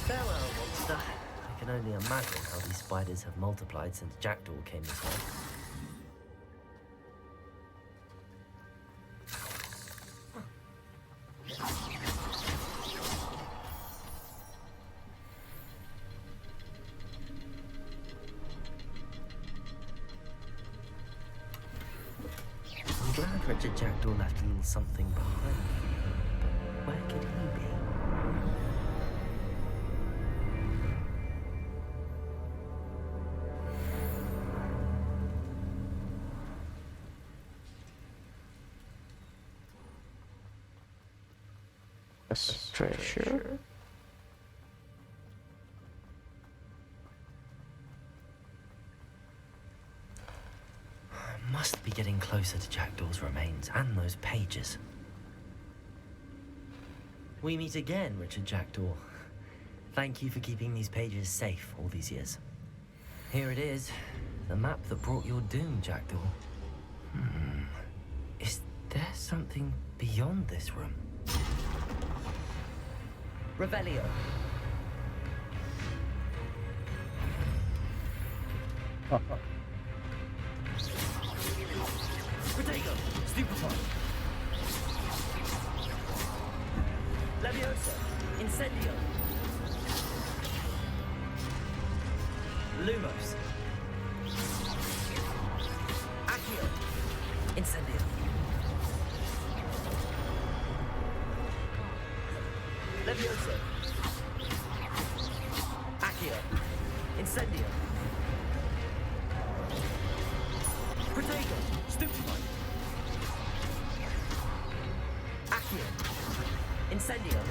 Farewell, monster. I can only imagine how these spiders have multiplied since Jackdaw came this way. I'm glad Richard Jackdaw left a little something behind. But where could he be? Yes, treasure. I must be getting closer to Jackdaw's remains and those pages. We meet again, Richard Jackdaw. Thank you for keeping these pages safe all these years. Here it is, the map that brought your doom, Jackdaw. Is there something beyond this room? Revelio. Protego. Stupefy. Leviosa. Incendio. Lumos. Accio. Incendio. Leviosa. Accio. Incendio. Protego. Stupefy. Accio. Incendio.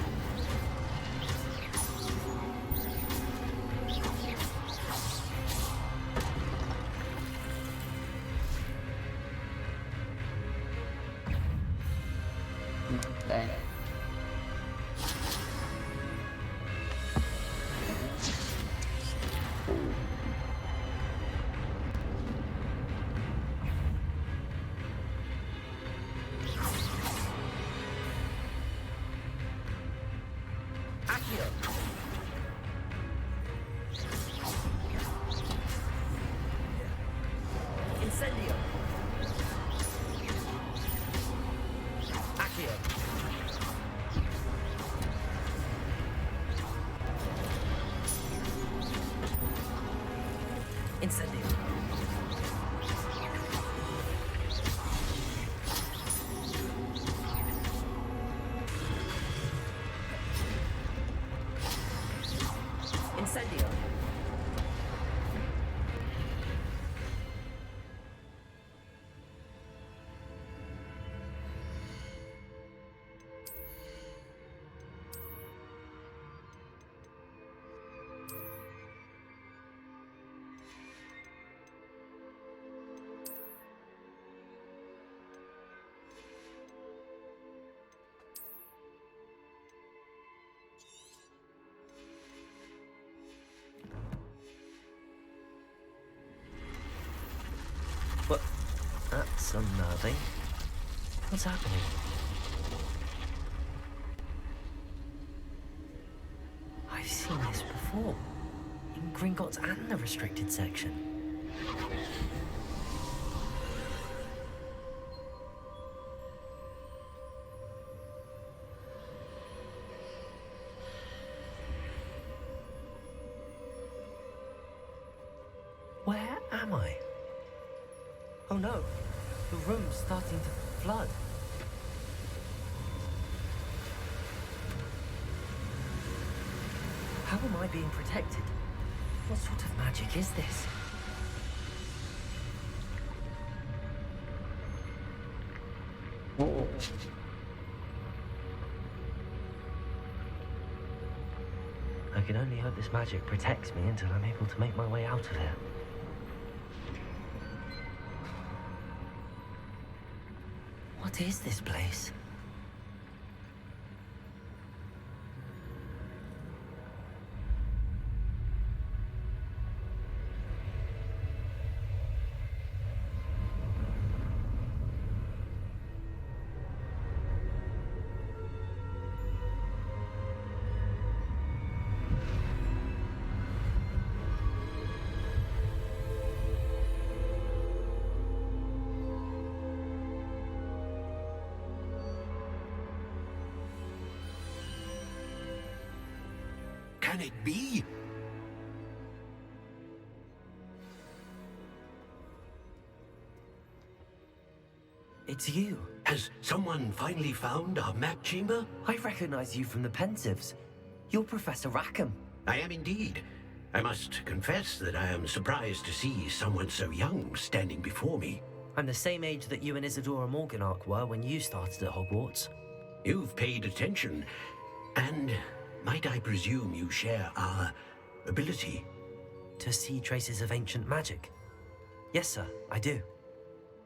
Dang. Accio. Incendio. Accio. Incendio. What? That's unnerving. What's happening? I've seen this before. In Gringotts and the restricted section. Where am I? Oh no, the room's starting to flood. How am I being protected? What sort of magic is this? Oh. I can only hope this magic protects me until I'm able to make my way out of here. What is this place? Can it be? It's you. Has someone finally found our map chamber? I recognize you from the Pensives. You're Professor Rackham. I am indeed. I must confess that I am surprised to see someone so young standing before me. I'm the same age that you and Isadora Morganach were when you started at Hogwarts. You've paid attention, and might I presume you share our ability? To see traces of ancient magic? Yes, sir, I do.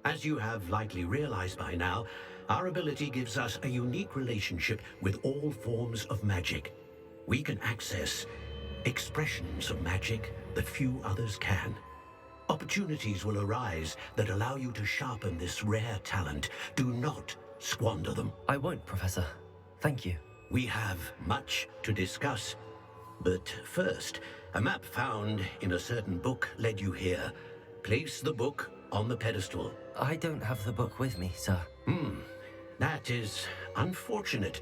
As you have likely realized by now, our ability gives us a unique relationship with all forms of magic. We can access expressions of magic that few others can. Opportunities will arise that allow you to sharpen this rare talent. Do not squander them. I won't, Professor. Thank you. We have much to discuss. But first, a map found in a certain book led you here. Place the book on the pedestal. I don't have the book with me, sir. That is unfortunate.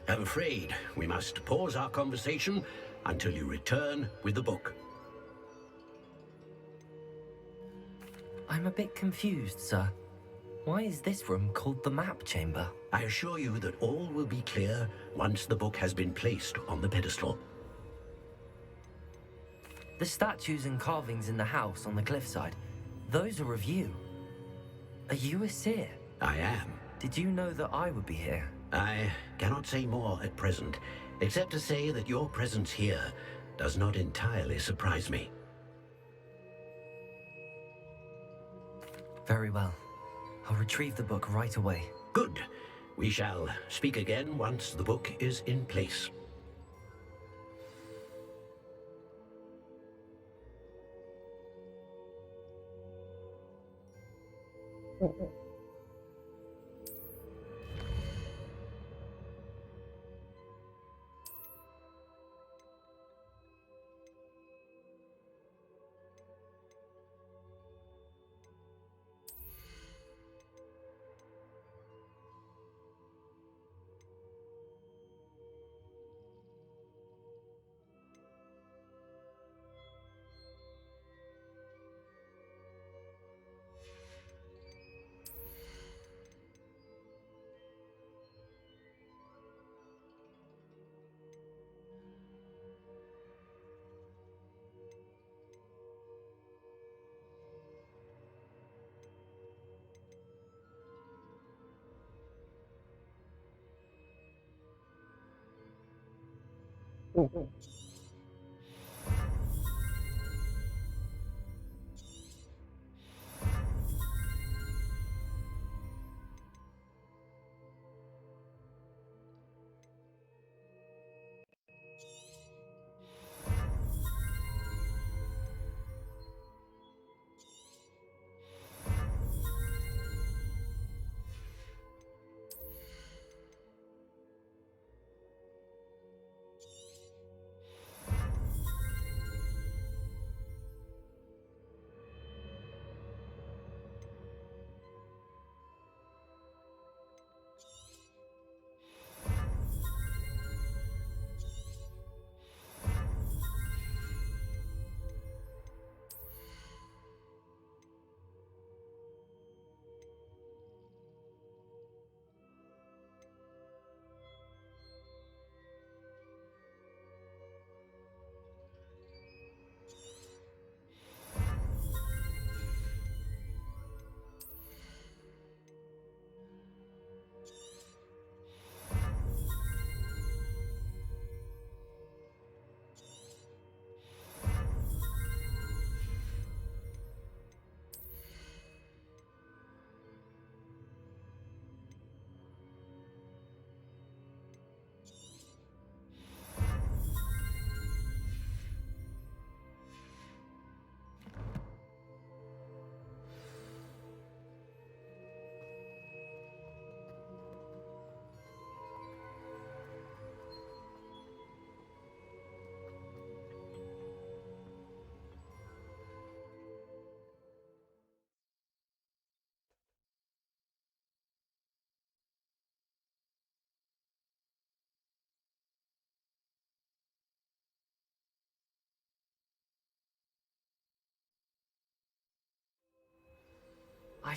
I'm afraid we must pause our conversation until you return with the book. I'm a bit confused, sir. Why is this room called the map chamber? I assure you that all will be clear once the book has been placed on the pedestal. The statues and carvings in the house on the cliffside, those are of you. Are you a seer? I am. Did you know that I would be here? I cannot say more at present, except to say that your presence here does not entirely surprise me. Very well. I'll retrieve the book right away. Good. We shall speak again once the book is in place.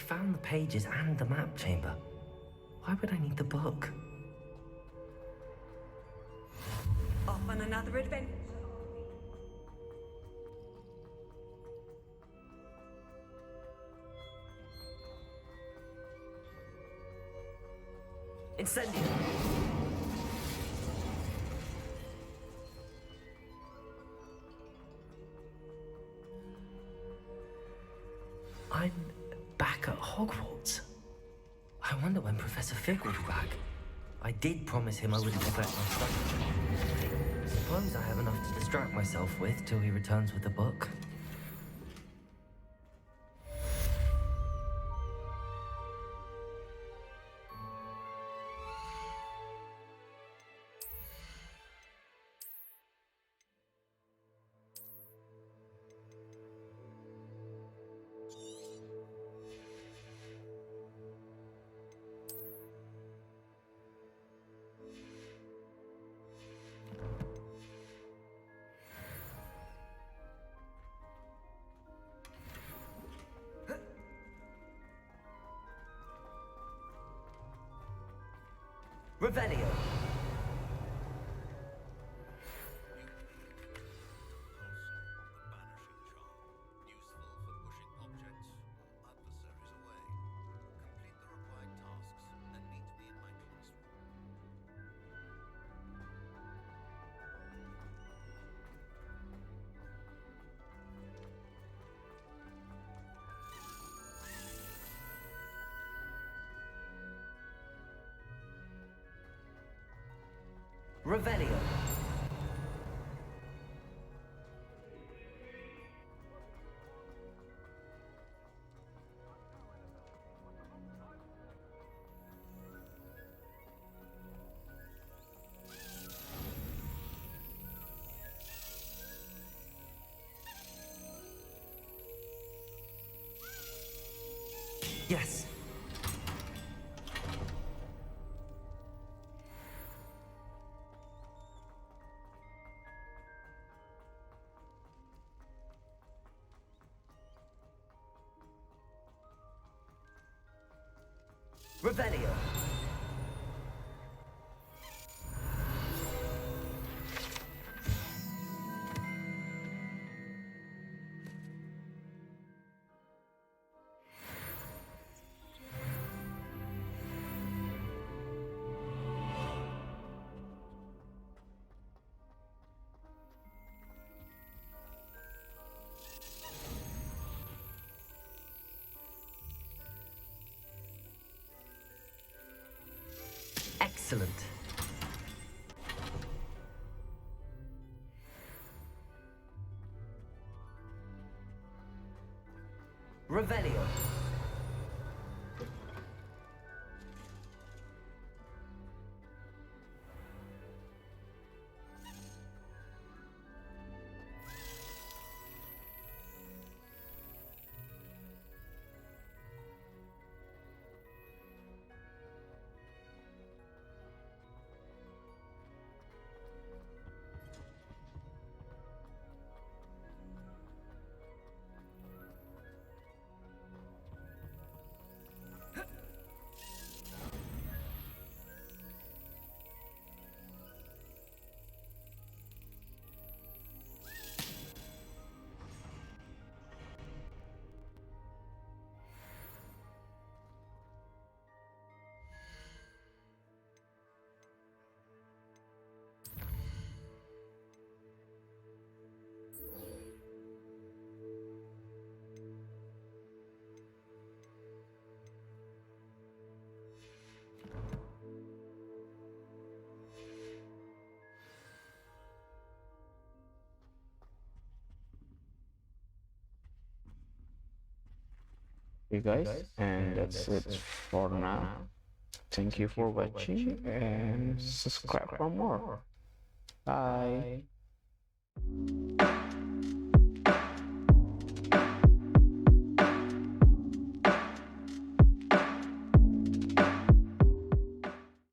found the pages and the map chamber. Why would I need the book? Off on another adventure. Incendio! I'm back at Hogwarts. I wonder when Professor Fig will be back. I did promise him I wouldn't neglect my studies. Suppose I have enough to distract myself with till he returns with the book. Revelio! Revelio! Yes. Revelio! Excellent. Revelio. You guys, and that's it for now. Thank you for watching and subscribe for more. Bye.